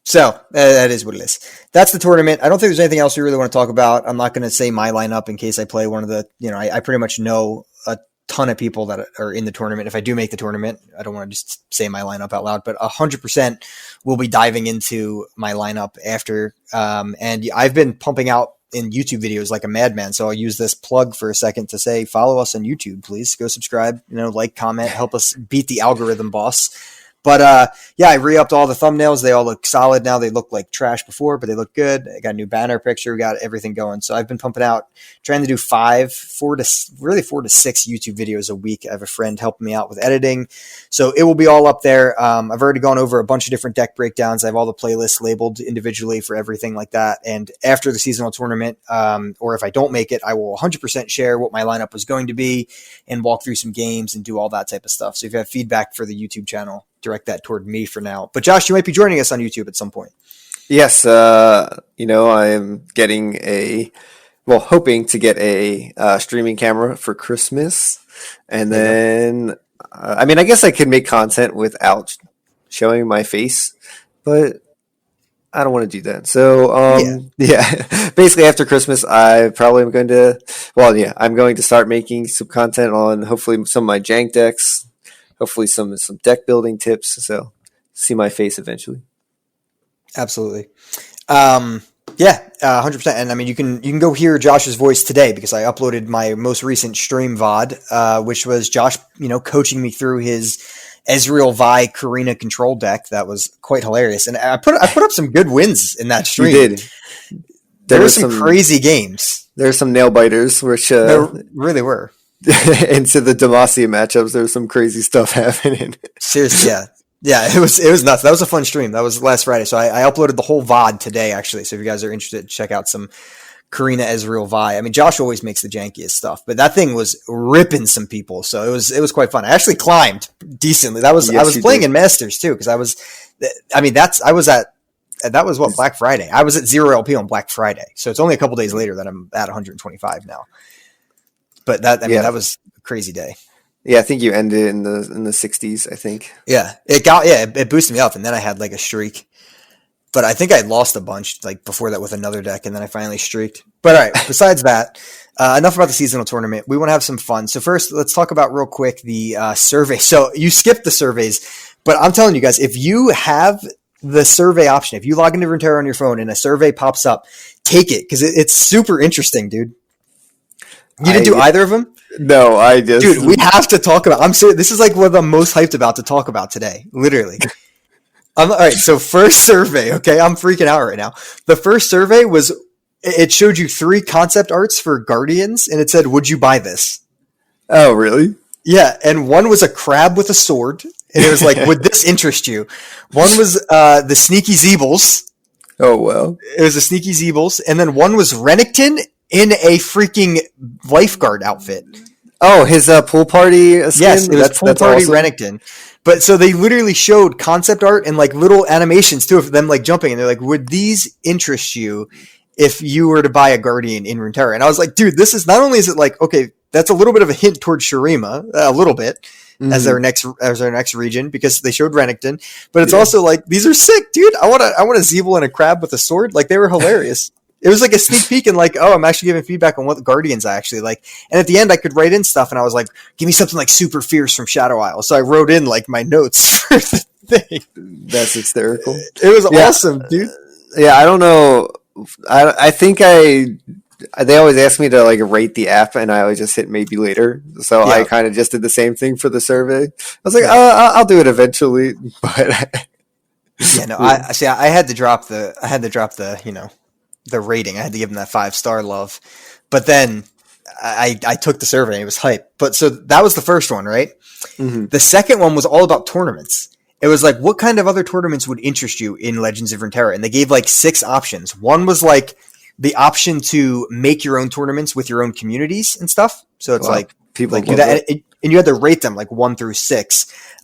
So that is what it is. That's the tournament. I don't think there's anything else we really want to talk about. I'm not going to say my lineup in case I play one of the, I pretty much know a ton of people that are in the tournament. If I do make the tournament, I don't want to just say my lineup out loud, but 100% we'll be diving into my lineup after. And I've been pumping out in YouTube videos like a madman. So I'll use this plug for a second to say, follow us on YouTube, please go subscribe, like, comment, help us beat the algorithm boss. But yeah, I re-upped all the thumbnails. They all look solid now. They look like trash before, but they look good. I got a new banner picture. We got everything going. So I've been pumping out, trying to do 4 to 6 YouTube videos a week. I have a friend helping me out with editing. So it will be all up there. I've already gone over a bunch of different deck breakdowns. I have all the playlists labeled individually for everything like that. And after the seasonal tournament, or if I don't make it, I will 100% share what my lineup was going to be and walk through some games and do all that type of stuff. So if you have feedback for the YouTube channel, direct that toward me for now. But Josh, you might be joining us on YouTube at some point. Yes, I am getting hoping to get a streaming camera for Christmas, and then I guess I could make content without showing my face, but I don't want to do that. So, yeah. Basically after Christmas, I probably am going to, I'm going to start making some content on hopefully some of my jank decks. Hopefully some deck building tips. So see my face eventually. Absolutely. 100%. And you can go hear Josh's voice today because I uploaded my most recent stream VOD, which was Josh, coaching me through his Ezreal Vi Karina control deck. That was quite hilarious. And I put up some good wins in that stream. You did. There were some crazy games. There's some nail biters, which there really were. Into the Demacia matchups, there's some crazy stuff happening. Seriously, yeah, it was nuts. That was a fun stream. That was last Friday, so I uploaded the whole VOD today, actually. So if you guys are interested, check out some Karina Ezreal Vi. Josh always makes the jankiest stuff, but that thing was ripping some people, so it was quite fun. I actually climbed decently. I was playing in Masters too because that was what, Black Friday. I was at 0 LP on Black Friday, so it's only a couple days later that I'm at 125 now. But that was a crazy day. Yeah, I think you ended in the 60s, I think. Yeah. It boosted me up, and then I had like a streak. But I think I lost a bunch like before that with another deck, and then I finally streaked. But all right, besides that, enough about the seasonal tournament. We want to have some fun. So first, let's talk about real quick the survey. So you skipped the surveys, but I'm telling you guys, if you have the survey option, if you log into Runeterra on your phone and a survey pops up, take it because it's super interesting, dude. You didn't do either of them? No, I just... Dude, we have to talk about... I'm serious. This is like what I'm most hyped about to talk about today. Literally. All right, so first survey, okay? I'm freaking out right now. The first survey was... It showed you 3 concept arts for Guardians, and it said, would you buy this? Oh, really? Yeah, and one was a crab with a sword, and it was like, would this interest you? One was the Sneaky Zeebles. Oh, well. It was the Sneaky Zeebles, and then one was Renekton in a freaking lifeguard outfit. Oh, his pool party skin? Yes, it was pool party awesome. Renekton. But so they literally showed concept art and like little animations too of them like jumping, and they're like, would these interest you if you were to buy a Guardian in Runeterra? And I was like, dude, this is not only is it like, okay, that's a little bit of a hint towards Shurima, a little bit, as our next region, because they showed Renekton, but it's also like, these are sick, dude. I want a Zeeble and a crab with a sword. Like, they were hilarious. It was like a sneak peek and like, oh, I'm actually giving feedback on what Guardians I actually like. And at the end, I could write in stuff, and I was like, give me something like super fierce from Shadow Isle. So I wrote in like my notes for the thing. That's hysterical. It was awesome, dude. Yeah, I don't know. I think they always ask me to like rate the app, and I always just hit maybe later. So I kind of just did the same thing for the survey. I was like, I'll do it eventually, but I had to drop the the rating. I had to give them that 5-star love, but then I took the survey and it was hype. But so that was the first one, right? Mm-hmm. The second one was all about tournaments. It was like, what kind of other tournaments would interest you in Legends of Runeterra? And they gave like 6 options. One was like the option to make your own tournaments with your own communities and stuff. So it's like people like do that. and you had to rate them like 1 through 6.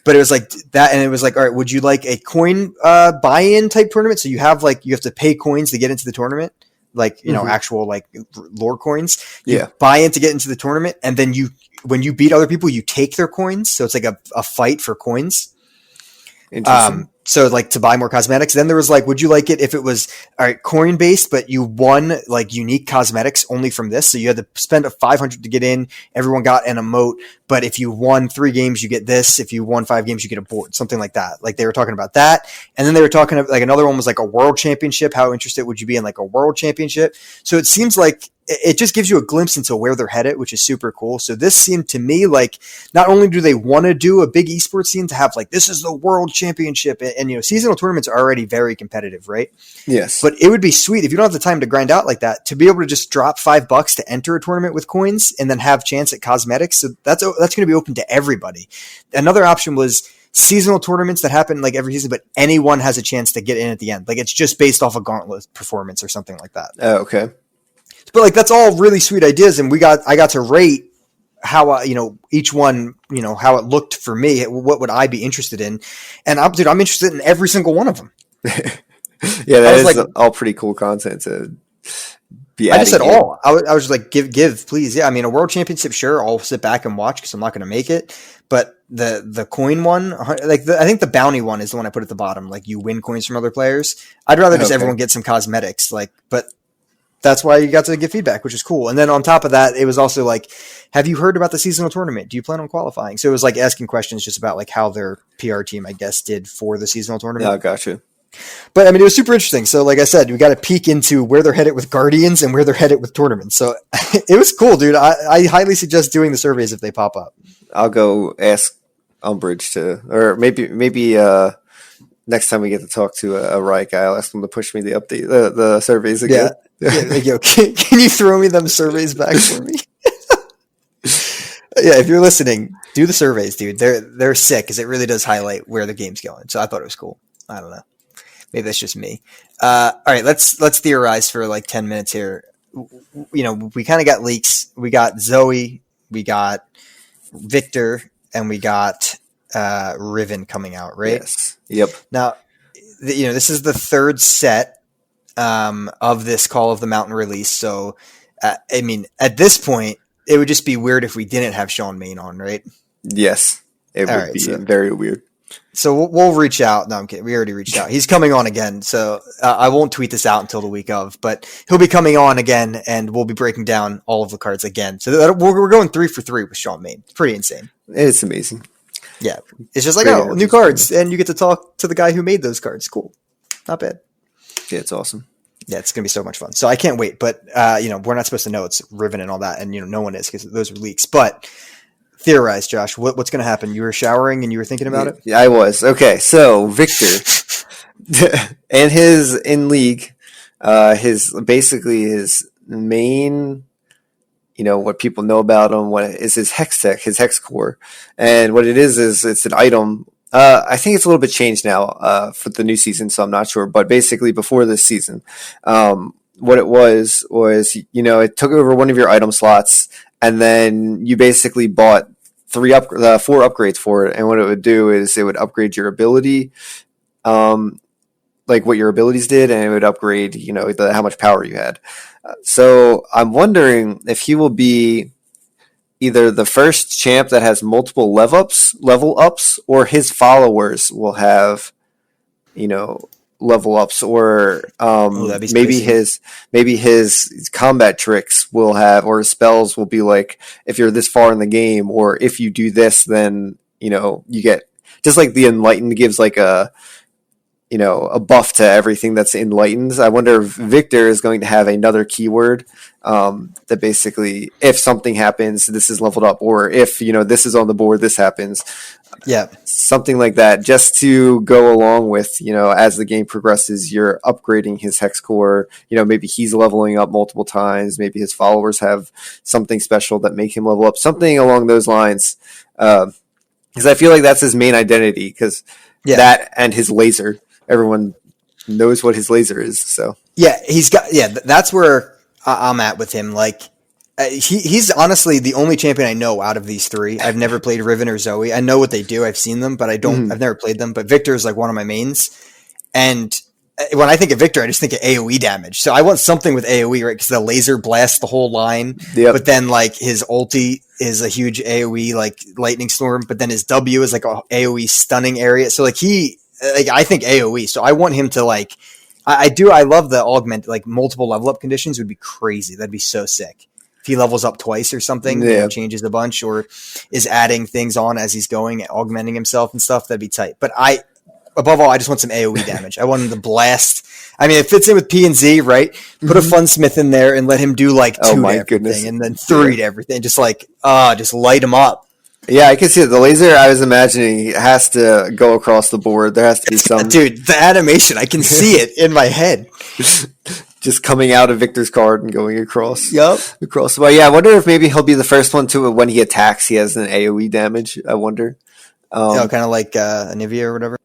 But it was like that, and it was like, all right, would you like a coin buy-in type tournament? So you have to pay coins to get into the tournament, like actual like lore coins. You buy in to get into the tournament, and then when you beat other people, you take their coins. So it's like a fight for coins. Interesting. So like to buy more cosmetics. Then there was like, would you like it if it was all right coin based, but you won like unique cosmetics only from this? So you had to spend a 500 to get in. Everyone got an emote, but if you won 3 games, you get this. If you won 5 games, you get a board, something like that. Like they were talking about that, and then they were talking about like another one was like a world championship. How interested would you be in like a world championship? So it seems like it just gives you a glimpse into where they're headed, which is super cool. So this seemed to me like not only do they want to do a big esports scene to have like this is the world championship, and seasonal tournaments are already very competitive, right? Yes. But it would be sweet if you don't have the time to grind out like that to be able to just drop $5 to enter a tournament with coins and then have chance at cosmetics. So that's going to be open to everybody. Another option was seasonal tournaments that happen like every season, but anyone has a chance to get in at the end. Like it's just based off a gauntlet performance or something like that. Oh, okay. But like that's all really sweet ideas, and I got to rate how each one how it looked for me. What would I be interested in? And I'm interested in every single one of them. Yeah, that is like, all pretty cool content to be. I just said all. I was just like give please. Yeah, I mean a world championship, sure. I'll sit back and watch because I'm not going to make it. But the coin one, like I think the bounty one is the one I put at the bottom. Like you win coins from other players. I'd rather just everyone get some cosmetics. Like, but. That's why you got to give feedback, which is cool. And then on top of that, it was also like, have you heard about the seasonal tournament? Do you plan on qualifying? So it was like asking questions just about like how their PR team, I guess, did for the seasonal tournament. Yeah, gotcha. But I mean, it was super interesting. So like I said, we got to peek into where they're headed with Guardians and where they're headed with tournaments. So it was cool, dude. I highly suggest doing the surveys if they pop up. I'll go ask Umbridge or maybe next time we get to talk to a Riot guy, I'll ask them to push me the surveys again. Yeah, can you throw me them surveys back for me? Yeah, if you're listening, do the surveys, dude. They're sick because it really does highlight where the game's going. So I thought it was cool. I don't know. Maybe that's just me. All right, let's theorize for like 10 minutes here. We kind of got leaks. We got Zoe, we got Victor, and we got Riven coming out, right? Yes. Yep. Now, this is the third set of this Call of the Mountain release. So, I mean, at this point, it would just be weird if we didn't have Sean Main on, right? Yes. It would be very weird. So we'll reach out. No, I'm kidding. We already reached out. He's coming on again. So I won't tweet this out until the week of, but he'll be coming on again and we'll be breaking down all of the cards again. So we're going 3 for 3 with Sean Main. It's pretty insane. It's amazing. Yeah. It's just like, new cards. And you get to talk to the guy who made those cards. Cool. Not bad. Yeah, it's awesome. Yeah, it's going to be so much fun. So I can't wait. But, we're not supposed to know it's Riven and all that. And, no one is because those are leaks. But theorize, Josh. What's going to happen? You were showering and you were thinking about it? Yeah, I was. Okay, so Victor and his in league, his main, what people know about him, what is his hex tech, his hex core, and what it is it's an item. I think it's a little bit changed now for the new season, so I'm not sure. But basically, before this season, what it was it took over one of your item slots, and then you basically bought 4 upgrades for it. And what it would do is it would upgrade your ability, like what your abilities did, and it would upgrade how much power you had. So I'm wondering if he will be either the first champ that has multiple level ups, or his followers will have, level ups, or maybe his combat tricks will have, or his spells will be like, if you're this far in the game, or if you do this, then you get, just like the Enlightened gives like a buff to everything that's enlightened. I wonder if Victor is going to have another keyword that basically, if something happens, this is leveled up, or if this is on the board, this happens. Yeah, something like that, just to go along with as the game progresses, you're upgrading his hex core. Maybe he's leveling up multiple times. Maybe his followers have something special that make him level up. Something along those lines, because I feel like that's his main identity. Because that and his laser. Everyone knows what his laser is. So yeah, that's where I'm at with him. Like, He's honestly the only champion I know out of these three. I've never played Riven or Zoe. I know what they do. I've seen them, but Mhm. I've never played them. But Victor is like one of my mains. And when I think of Victor, I just think of AoE damage. So I want something with AoE, right? Because the laser blasts the whole line. Yep. But then like his ulti is a huge AoE like lightning storm. But then his W is like a AoE stunning area. So like I think AoE. So I want him to like, I love the augment, like multiple level up conditions would be crazy. That'd be so sick. If he levels up twice or something, Yeah. changes a bunch or is adding things on as he's going, augmenting himself and stuff, that'd be tight. But above all, I just want some AoE damage. I want him to blast. I mean, it fits in with P and Z, right? Put a Fun Smith in there and let him do like 2 to everything goodness. and then 3 to everything. Just like, just light him up. Yeah, I can see it. The laser I was imagining has to go across the board. There has to be some Dude, the animation, I can see it in my head. just coming out of Victor's card and going across. Yep. Across. Well, yeah, I wonder if maybe he'll be the first one to when he attacks, he has an AoE damage. I wonder. Kind of like Anivia or whatever.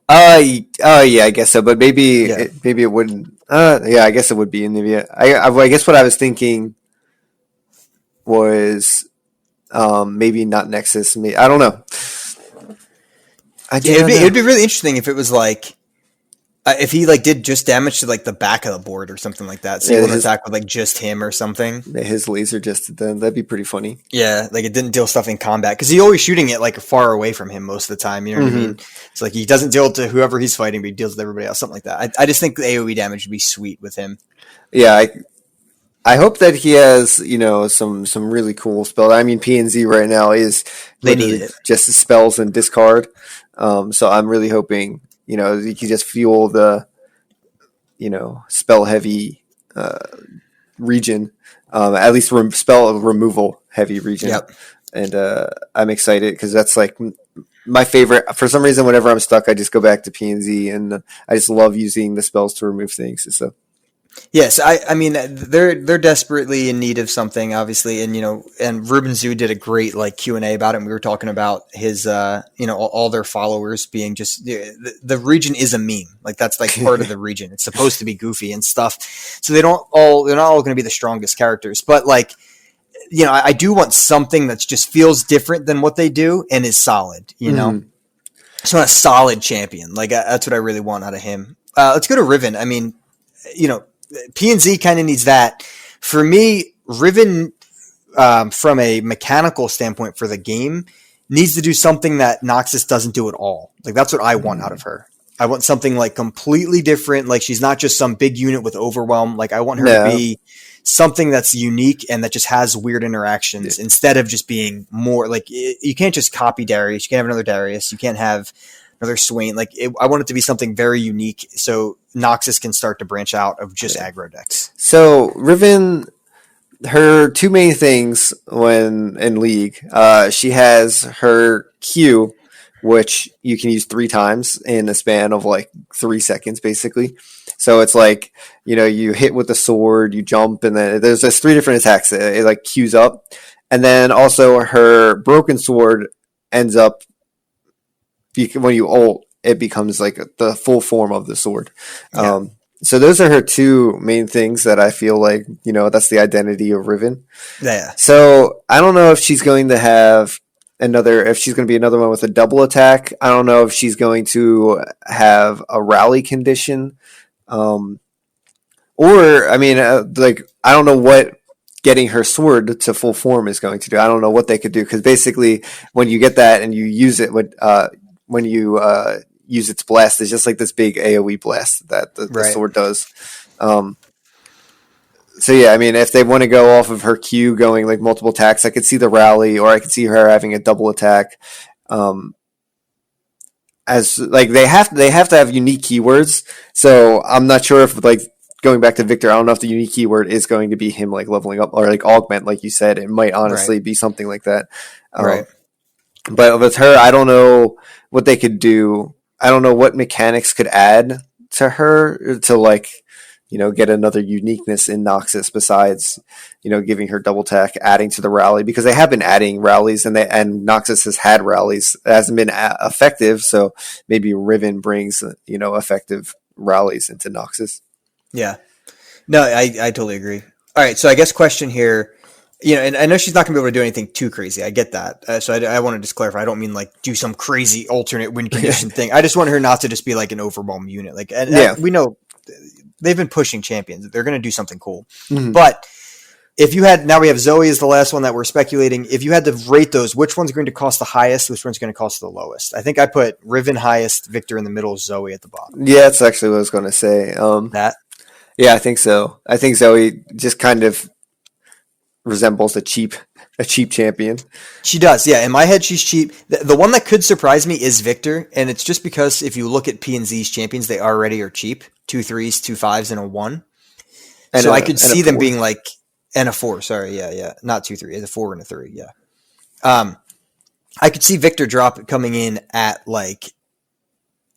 Yeah, I guess so. But maybe maybe it wouldn't. Yeah, I guess it would be Nivea. I guess what I was thinking was maybe not Nexus. I don't know. It'd be really interesting if it was like if he like did just damage to like the back of the board or something like that. So you want to attack with like just him or something. His laser just then that'd be pretty funny. Yeah, like it didn't deal stuff in combat because he's always shooting it like far away from him most of the time. You know what I mean? It's like he doesn't deal to whoever he's fighting, but he deals with everybody else. Something like that. I just think the AoE damage would be sweet with him. Yeah, I hope that he has some really cool spells. I mean, PNZ right now is they need it just spells and discard. So I'm really hoping you can just fuel the spell heavy region, at least spell removal heavy region. Yep. And I'm excited because that's like my favorite. For some reason, whenever I'm stuck, I just go back to PNZ, and I just love using the spells to remove things. So. Yes, I mean they're desperately in need of something, obviously, and and Ruben Zoo did a great like Q&A about it. And we were talking about his all their followers being just the region is a meme, like that's like part of the region. It's supposed to be goofy and stuff, so they're not all going to be the strongest characters, but like I do want something that just feels different than what they do and is solid. So a solid champion, like that's what I really want out of him. Let's go to Riven. I mean, PNZ kind of needs that. For me, Riven, from a mechanical standpoint for the game, needs to do something that Noxus doesn't do at all. Like that's what I want out of her. I want something like completely different. Like she's not just some big unit with overwhelm. Like I want her to be something that's unique and that just has weird interactions instead of just being more like you can't just copy Darius. You can't have another Darius. You can't have another Swain. Like I want it to be something very unique so Noxus can start to branch out of just aggro decks. So Riven, her two main things when in League, she has her Q, which you can use 3 times in a span of like 3 seconds, basically. So it's like, you hit with the sword, you jump, and then there's 3 different attacks. It like queues up. And then also her broken sword ends up, when you ult, it becomes like the full form of the sword. Yeah. So those are her 2 main things that I feel like, that's the identity of Riven. Yeah. So I don't know if she's going to have if she's going to be another one with a double attack. I don't know if she's going to have a rally condition. Or, I mean, I don't know what getting her sword to full form is going to do. I don't know what they could do. Because basically, when you get that and you use it, when you use its blast, it's just like this big AoE blast that the sword does. So yeah, I mean, if they want to go off of her Q going like multiple attacks, I could see the rally, or I could see her having a double attack. As like they have to have unique keywords. So I'm not sure if like going back to Victor, I don't know if the unique keyword is going to be him like leveling up or like augment, like you said. It might honestly be something like that. But with her, I don't know what they could do. I don't know what mechanics could add to her to like, get another uniqueness in Noxus besides, giving her double attack, adding to the rally, because they have been adding rallies and Noxus has had rallies. It hasn't been effective. So maybe Riven brings, effective rallies into Noxus. Yeah. No, I totally agree. All right. So I guess question here, And I know she's not going to be able to do anything too crazy. I get that. So I want to just clarify. I don't mean like do some crazy alternate win condition thing. I just want her not to just be like an overwhelm unit. Like, and we know they've been pushing champions. They're going to do something cool. Mm-hmm. But if you had, now we have Zoe is the last one that we're speculating. If you had to rate those, which one's going to cost the highest? Which one's going to cost the lowest? I think I put Riven highest, Victor in the middle, Zoe at the bottom. Yeah, that's actually what I was going to say. Yeah, I think so. I think Zoe just kind of resembles a cheap champion. She does, yeah. In my head, she's cheap. The one that could surprise me is Victor, and it's just because if you look at P&Z's champions, they already are cheap. 2 3s, 2 5s, and a 1. And so I could see them being like, and a 4, sorry, yeah. Not 2 3, a 4 and a 3, yeah. I could see Victor coming in at like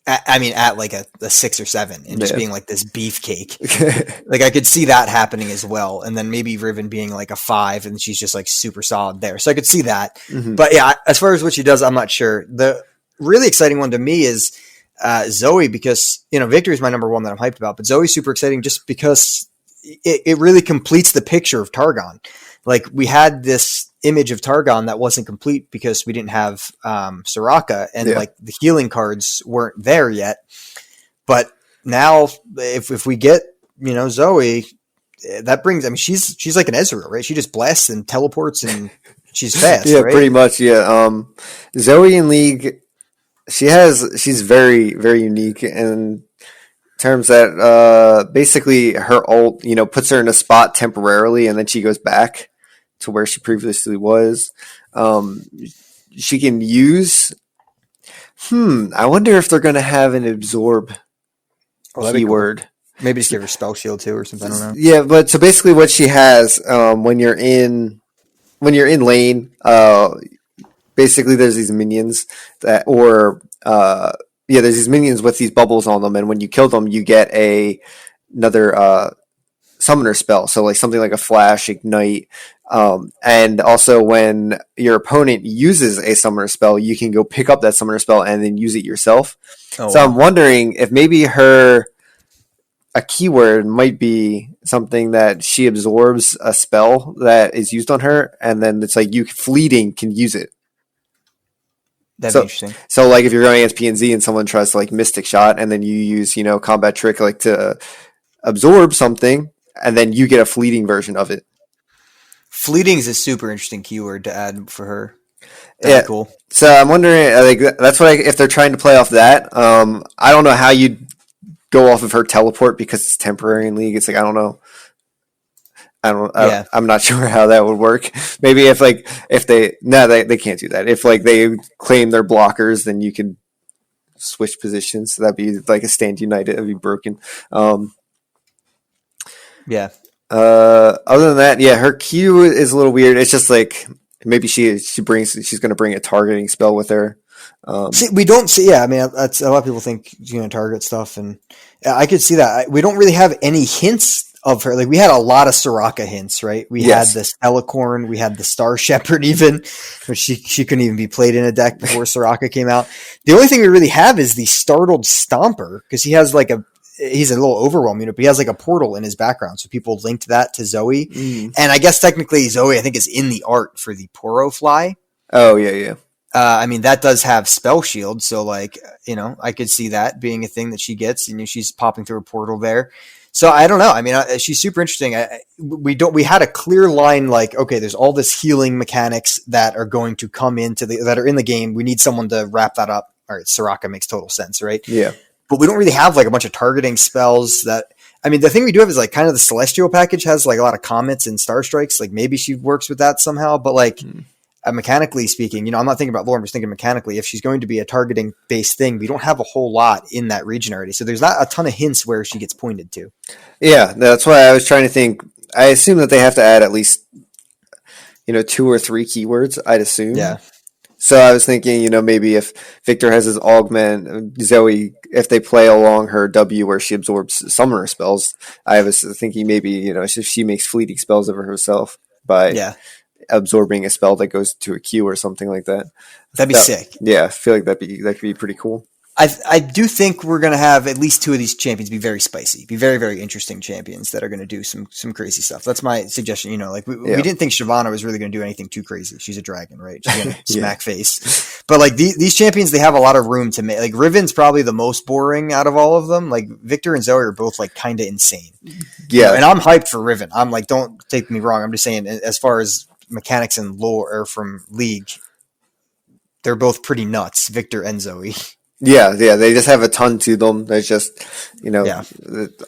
a 6 or 7 and just being like this beefcake. Like I could see that happening as well. And then maybe Riven being like a 5 and she's just like super solid there. So I could see that. Mm-hmm. But yeah, as far as what she does, I'm not sure. The really exciting one to me is Zoe, because, Victor is my number one that I'm hyped about, but Zoe's super exciting just because it really completes the picture of Targon. Like we had this image of Targon that wasn't complete because we didn't have Soraka, and like the healing cards weren't there yet. But now if we get, Zoe, that brings, she's like an Ezreal, right? She just blasts and teleports and she's fast. Yeah, right? Pretty much. Yeah. Zoe in League, she's very, very unique in terms that basically her ult, puts her in a spot temporarily and then she goes back to where she previously was. She can use. I wonder if they're going to have an absorb keyword. Cool. Maybe just give her spell shield too, or something. I don't know. Yeah, but so basically, what she has when you're in lane, basically there's these minions there's these minions with these bubbles on them, and when you kill them, you get another summoner spell. So like something like a flash, ignite. And also when your opponent uses a summoner spell, you can go pick up that summoner spell and then use it yourself. So wow. I'm wondering if maybe a keyword might be something that she absorbs a spell that is used on her, and then it's like you fleeting can use it. That'd be interesting. So like if you're going against P&Z and someone tries to like Mystic Shot, and then you use, combat trick like to absorb something, and then you get a fleeting version of it. Fleeting is a super interesting keyword to add for her. That'd be cool. So I'm wondering, like, that's what if they're trying to play off that. I don't know how you go off of her teleport because it's temporary in League. It's like I don't know. I'm not sure how that would work. Maybe if they can't do that. If like they claim their blockers, then you can switch positions. So that'd be like a stand united. It'd be broken. Yeah. Other than that, her Q is a little weird. It's just like maybe she's going to bring a targeting spell with her. We don't see. Yeah, that's a lot of people think she's going to target stuff, and I could see that. We don't really have any hints of her. Like we had a lot of Soraka hints, right? We had the Stelicorn, we had the Star Shepherd, even, which she couldn't even be played in a deck before Soraka came out. The only thing we really have is the Startled Stomper, because he has he's a little overwhelmed, but he has like a portal in his background. So people linked that to Zoe. Mm. And I guess technically Zoe, I think, is in the art for the Poro Fly. Oh, yeah. That does have spell shield. So I could see that being a thing that she gets, and she's popping through a portal there. So I don't know. She's super interesting. We had a clear line, like, okay, there's all this healing mechanics that are going to come that are in the game. We need someone to wrap that up. All right. Soraka makes total sense, right? Yeah. But we don't really have like a bunch of targeting spells that, the thing we do have is like kind of the Celestial package has like a lot of comets and star strikes. Like maybe she works with that somehow, but mechanically speaking, I'm not thinking about lore. I'm just thinking mechanically, if she's going to be a targeting based thing, we don't have a whole lot in that region already. So there's not a ton of hints where she gets pointed to. Yeah. That's why I was trying to think. I assume that they have to add at least, 2 or 3 keywords, I'd assume. Yeah. So I was thinking, maybe if Victor has his augment, Zoe, if they play along her W where she absorbs summoner spells, I was thinking maybe, if she makes fleeting spells over herself by absorbing a spell that goes to a Q or something like that. That'd be sick. Yeah, I feel like that could be pretty cool. I do think we're going to have at least two of these champions be very spicy, be very, very interesting champions that are going to do some crazy stuff. That's my suggestion. Like we didn't think Shyvana was really going to do anything too crazy. She's a dragon, right? She's going to smack face. But like these champions, they have a lot of room to make. Like Riven's probably the most boring out of all of them. Like Victor and Zoe are both like kind of insane. Yeah. And I'm hyped for Riven. I'm like, don't take me wrong. I'm just saying, as far as mechanics and lore or from League, they're both pretty nuts, Victor and Zoe. Yeah, they just have a ton to them. There's just,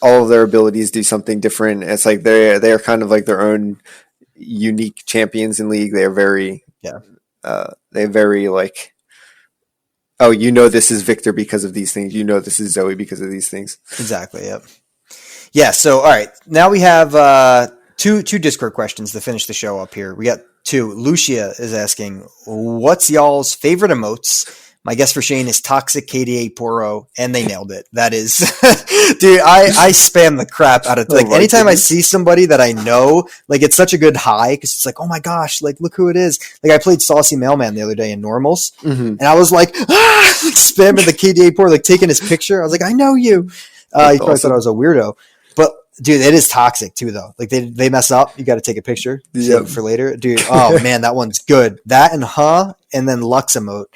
all of their abilities do something different. It's like they are kind of like their own unique champions in League. They're very, they're very like, oh, this is Victor because of these things. This is Zoe because of these things. Exactly. Yep. Yeah. So, all right, now we have two Discord questions to finish the show up here. We got two. Lucia is asking, "What's y'all's favorite emotes?" My guess for Shane is Toxic KDA Poro, and they nailed it. That is, dude, I spam the crap out of like anytime I see somebody that I know, like it's such a good high because it's like, oh my gosh, like look who it is. Like I played Saucy Mailman the other day in normals, and I was like, spamming the KDA Poro, like taking his picture. I was like, I know you. He probably thought I was a weirdo, but dude, it is toxic too, though. Like they mess up, you got to take a picture for later, dude. Oh man, that one's good. That and then Lux emote.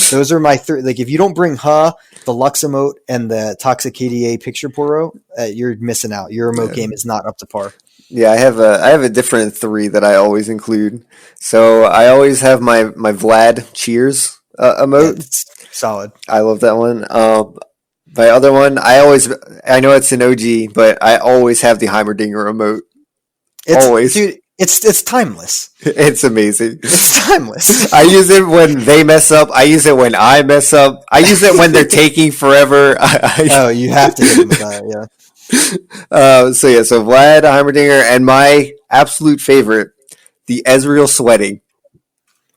Those are my three. Like if you don't bring the Lux emote, and the Toxic KDA picture Poro, you're missing out. Your emote game is not up to par. Yeah, I have a different three that I always include. So I always have my Vlad Cheers emote. Yeah, solid. I love that one. My other one, I know it's an OG, but I always have the Heimerdinger emote. Always. Dude, it's timeless. It's amazing. It's timeless. I use it when they mess up. I use it when I mess up. I use it when they're taking forever. You have to hit them with that, yeah. So Vlad, Heimerdinger, and my absolute favorite, the Ezreal sweating.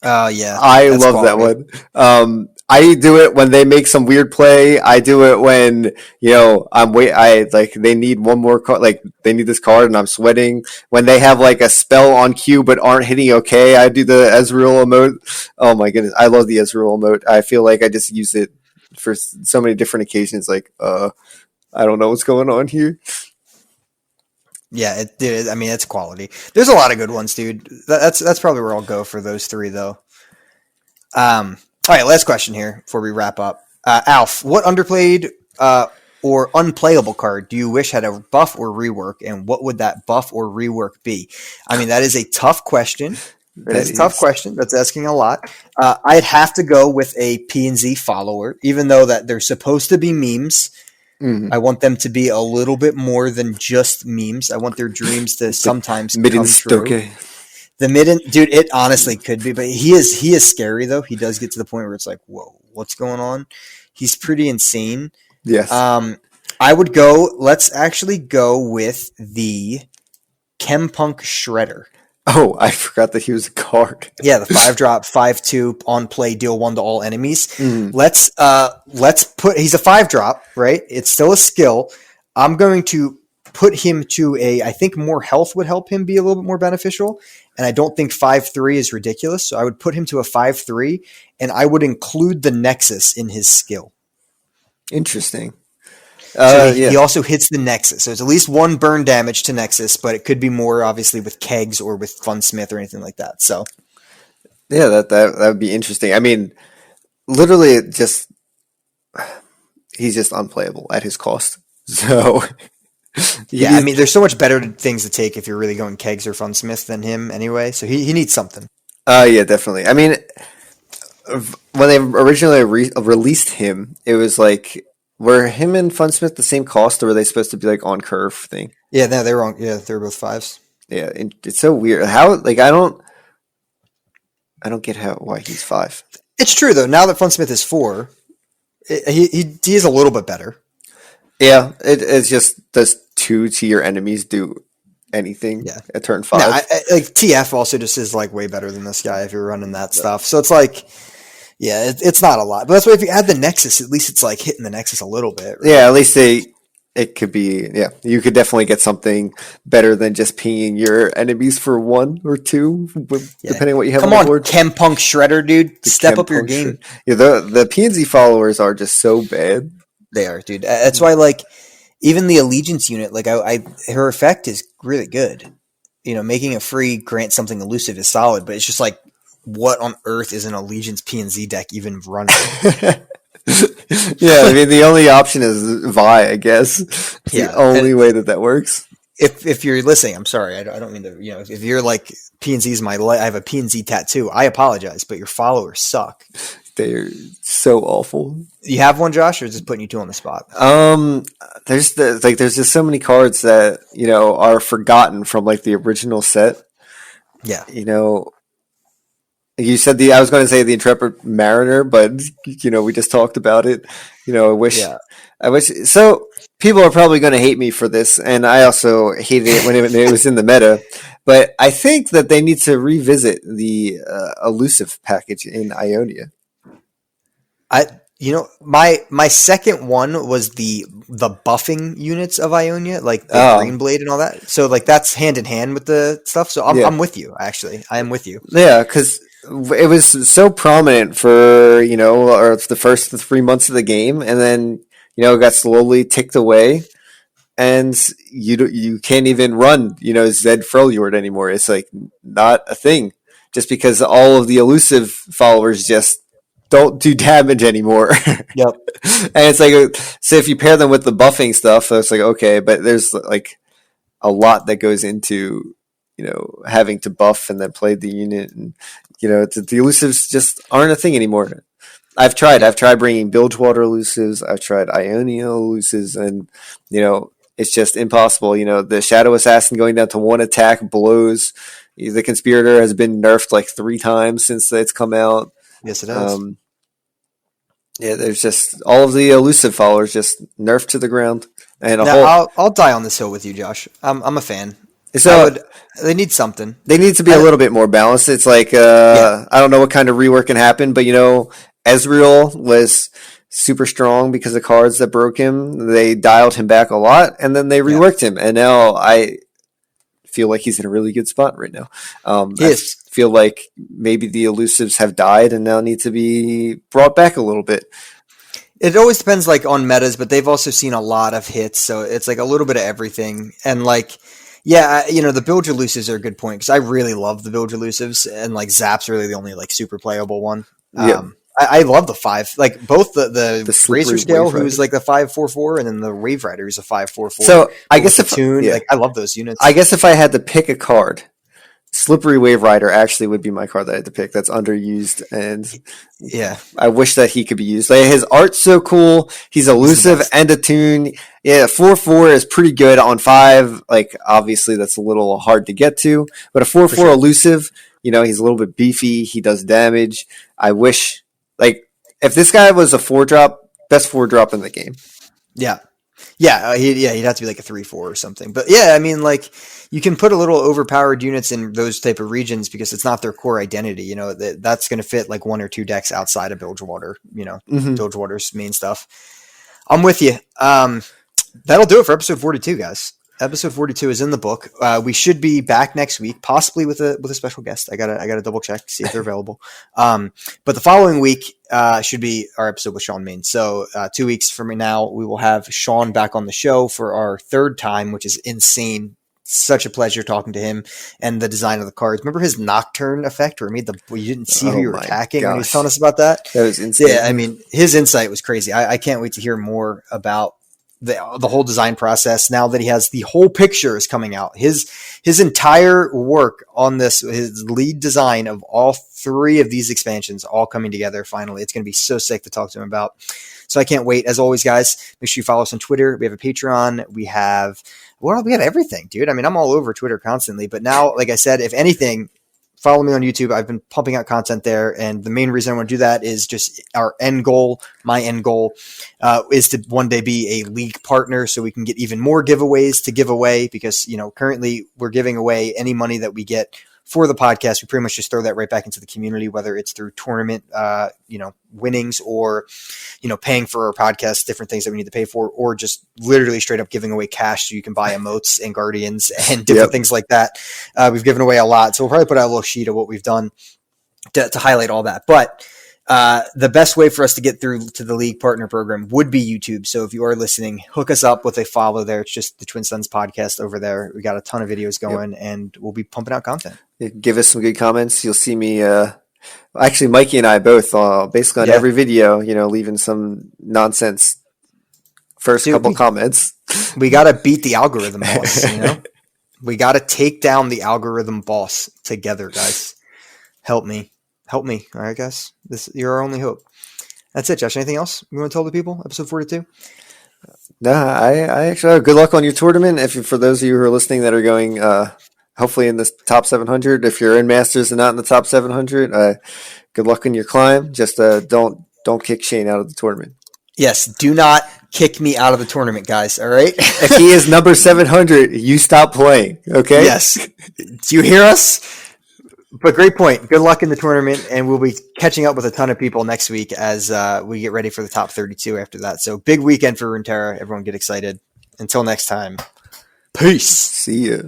Oh, yeah. I love that one. I do it when they make some weird play. I do it when, they need one more card, like they need this card and I'm sweating. When they have like a spell on cue but aren't hitting okay, I do the Ezreal emote. Oh my goodness. I love the Ezreal emote. I feel like I just use it for so many different occasions. Like, I don't know what's going on here. Yeah, it's quality. There's a lot of good ones, dude. That's probably where I'll go for those three, though. All right, last question here before we wrap up. Alf, what underplayed or unplayable card do you wish had a buff or rework, and what would that buff or rework be? I mean, that is a tough question. That's a tough question. That's asking a lot. I'd have to go with a P&Z follower, even though that they're supposed to be memes. Mm-hmm. I want them to be a little bit more than just memes. I want their dreams to sometimes come true. The Midden, dude, it honestly could be, but he is scary though. He does get to the point where it's like, whoa, what's going on? He's pretty insane. Yes. Let's actually go with the Chempunk Shredder. Oh, I forgot that he was a card. Yeah, the 5-drop, 5/2 on play, deal 1 to all enemies. Mm. Let's he's a 5-drop, right? It's still a skill. I'm going to put him to I think more health would help him be a little bit more beneficial. And I don't think 5/3 is ridiculous. So I would put him to a 5/3 and I would include the Nexus in his skill. Interesting. He also hits the Nexus. So it's at least 1 burn damage to Nexus, but it could be more obviously with Kegs or with Funsmith or anything like that. So yeah, that would be interesting. I mean, literally he's just unplayable at his cost. So yeah, I mean, there's so much better things to take if you're really going Kegs or Funsmith than him anyway. So he needs something. Yeah, definitely. I mean, when they originally released him, it was like, were him and Funsmith the same cost, or were they supposed to be like on curve thing? Yeah, no, they were wrong. Yeah, they were both 5s. Yeah, it's so weird. How, like, I don't get why he's 5. It's true though. Now that Funsmith is 4, he is a little bit better. Yeah, it's just, does 2 to your enemies do anything at turn 5? No, like TF also just is like way better than this guy if you're running that stuff. So it's like, yeah, it's not a lot. But that's why if you add the Nexus, at least it's like hitting the Nexus a little bit. Right? Yeah, at least they it could be, yeah, you could definitely get something better than just pinging your enemies for 1 or 2, Yeah. depending on what you have on Come the on, board. Chem Punk Shredder, dude. The Step chem up your puncture. game. Yeah, the PNZ followers are just so bad. They are, dude. That's why, like, even the Allegiance unit, like, her effect is really good. You know, making it free grant something elusive is solid, but it's just like, what on earth is an Allegiance PNZ deck even running? Yeah, I mean the only option is Vi, I guess. It's the Yeah, and only way that works. if you're listening, I'm sorry. I don't mean to. You know, if you're like PNZ is my life, I have a PNZ tattoo. I apologize, but your followers suck. They're so awful. You have one, Josh, or just putting you two on the spot? Um, there's just so many cards that are forgotten from like the original set. Yeah, You know, you said I was going to say the Intrepid Mariner, but we just talked about it. yeah. I wish. So people are probably going to hate me for this, and I also hated it when it was in the meta. But I think that they need to revisit the elusive package in Ionia. I my second one was the buffing units of Ionia, like the Oh, Green Blade and all that. So like that's hand in hand with the stuff. So yeah, I'm with you. Actually, I am with you. yeah, because it was so prominent for or the first 3 months of the game, and then it got slowly ticked away, and you can't even run Zed Freljord anymore. It's like not a thing, just because all of the elusive followers just don't do damage anymore. Yep. And it's like, so if you pair them with the buffing stuff, it's like okay, but there's like a lot that goes into having to buff and then play the unit, and the elusives just aren't a thing anymore. I've tried bringing Bilgewater elusives, I've tried Ionia elusives, and it's just impossible. The Shadow Assassin going down to 1 attack blows. The Conspirator has been nerfed like 3 times since it's come out. Yes, it has. Um, yeah, there's just all of the elusive followers just nerfed to the ground, and a Now whole. I'll die on this hill with you, Josh. I'm a fan. I So would. They need something. they need to be a I, little bit more balanced. It's like yeah, I don't know what kind of rework can happen, but Ezreal was super strong because of cards that broke him. They dialed him back a lot, and then they yeah. reworked him, and now I feel like he's in a really good spot right now. He I is. feel like maybe the elusives have died and now need to be brought back a little bit. It always depends like on metas, but they've also seen a lot of hits, so it's like a little bit of everything. And like, yeah, the build elusives are a good point because I really love the build elusives, and like Zap's really the only like super playable one. Yeah, I love the 5, like both the the Razor slippery Scale, wave rider. who's like the 5/4/4, and then the Wave Rider, who's a 5/4/4. So I But with guess the tune, yeah, like I love those I units. guess if I had to pick a card, Slippery Wave Rider actually would be my card that I had to pick. That's underused, and Yeah, I wish that he could be used. Like, his art's so cool. He's he's the elusive best. and a tune. Yeah, 4/4 is pretty good on 5. Like, obviously that's a little hard to get to, but a four For four sure. elusive, he's a little bit beefy. He does damage. I wish, like, if this guy was a 4-drop, best 4-drop in the game. Yeah. Yeah, he'd have to be like a 3/4 or something. But yeah, I mean, like you can put a little overpowered units in those type of regions because it's not their core identity. That's going to fit like 1 or 2 decks outside of Bilgewater. Mm-hmm. Bilgewater's main stuff. I'm with you. That'll do it for episode 42, guys. Episode 42 is in the book. We should be back next week, possibly with a special guest. I gotta double check, see if they're available. But the following week should be our episode with Sean Main. So 2 weeks from now, we will have Sean back on the show for our 3rd time, which is insane. Such a pleasure talking to him and the design of the cards. Remember his Nocturne effect where you didn't see who Oh you were my attacking when he was gosh, telling us about that? that was insane. Yeah, I mean, his insight was crazy. I can't wait to hear more about the whole design process now that he has the whole picture is coming out. His entire work on this, his lead design of all 3 of these expansions all coming together finally. It's going to be so sick to talk to him about. So I can't wait. As always, guys, make sure you follow us on Twitter. We have a Patreon. We have everything, dude. I mean, I'm all over Twitter constantly, but now, like I said, if anything, follow me on YouTube. I've been pumping out content there. And the main reason I want to do that is just our end goal. My end goal is to one day be a league partner so we can get even more giveaways to give away because, currently we're giving away any money that we get for the podcast, we pretty much just throw that right back into the community, whether it's through tournament, winnings, or, paying for our podcast, different things that we need to pay for, or just literally straight up giving away cash so you can buy emotes and guardians and different things like that. We've given away a lot. So we'll probably put out a little sheet of what we've done to highlight all that. But the best way for us to get through to the league partner program would be YouTube. So if you are listening, hook us up with a follow there. It's just the Twin Sons podcast over there. We got a ton of videos going, and we'll be pumping out content. Give us some good comments. You'll see me. Actually, Mikey and I both basically on every video, leaving some nonsense couple comments. We got to beat the algorithm boss. We got to take down the algorithm boss together, guys. Help me. All right, guys. You're our only hope. That's it, Josh. Anything else you want to tell the people? Episode 42? No, I actually good luck on your tournament. For those of you who are listening that are going, hopefully in the top 700. If you're in Masters and not in the top 700, good luck on your climb. Just don't kick Shane out of the tournament. Yes, do not kick me out of the tournament, guys. All right. If he is number 700, you stop playing. Okay. Yes. Do you hear us? But great point. Good luck in the tournament, and we'll be catching up with a ton of people next week as we get ready for the top 32 after that. So big weekend for Runeterra. Everyone get excited. Until next time, peace. See ya.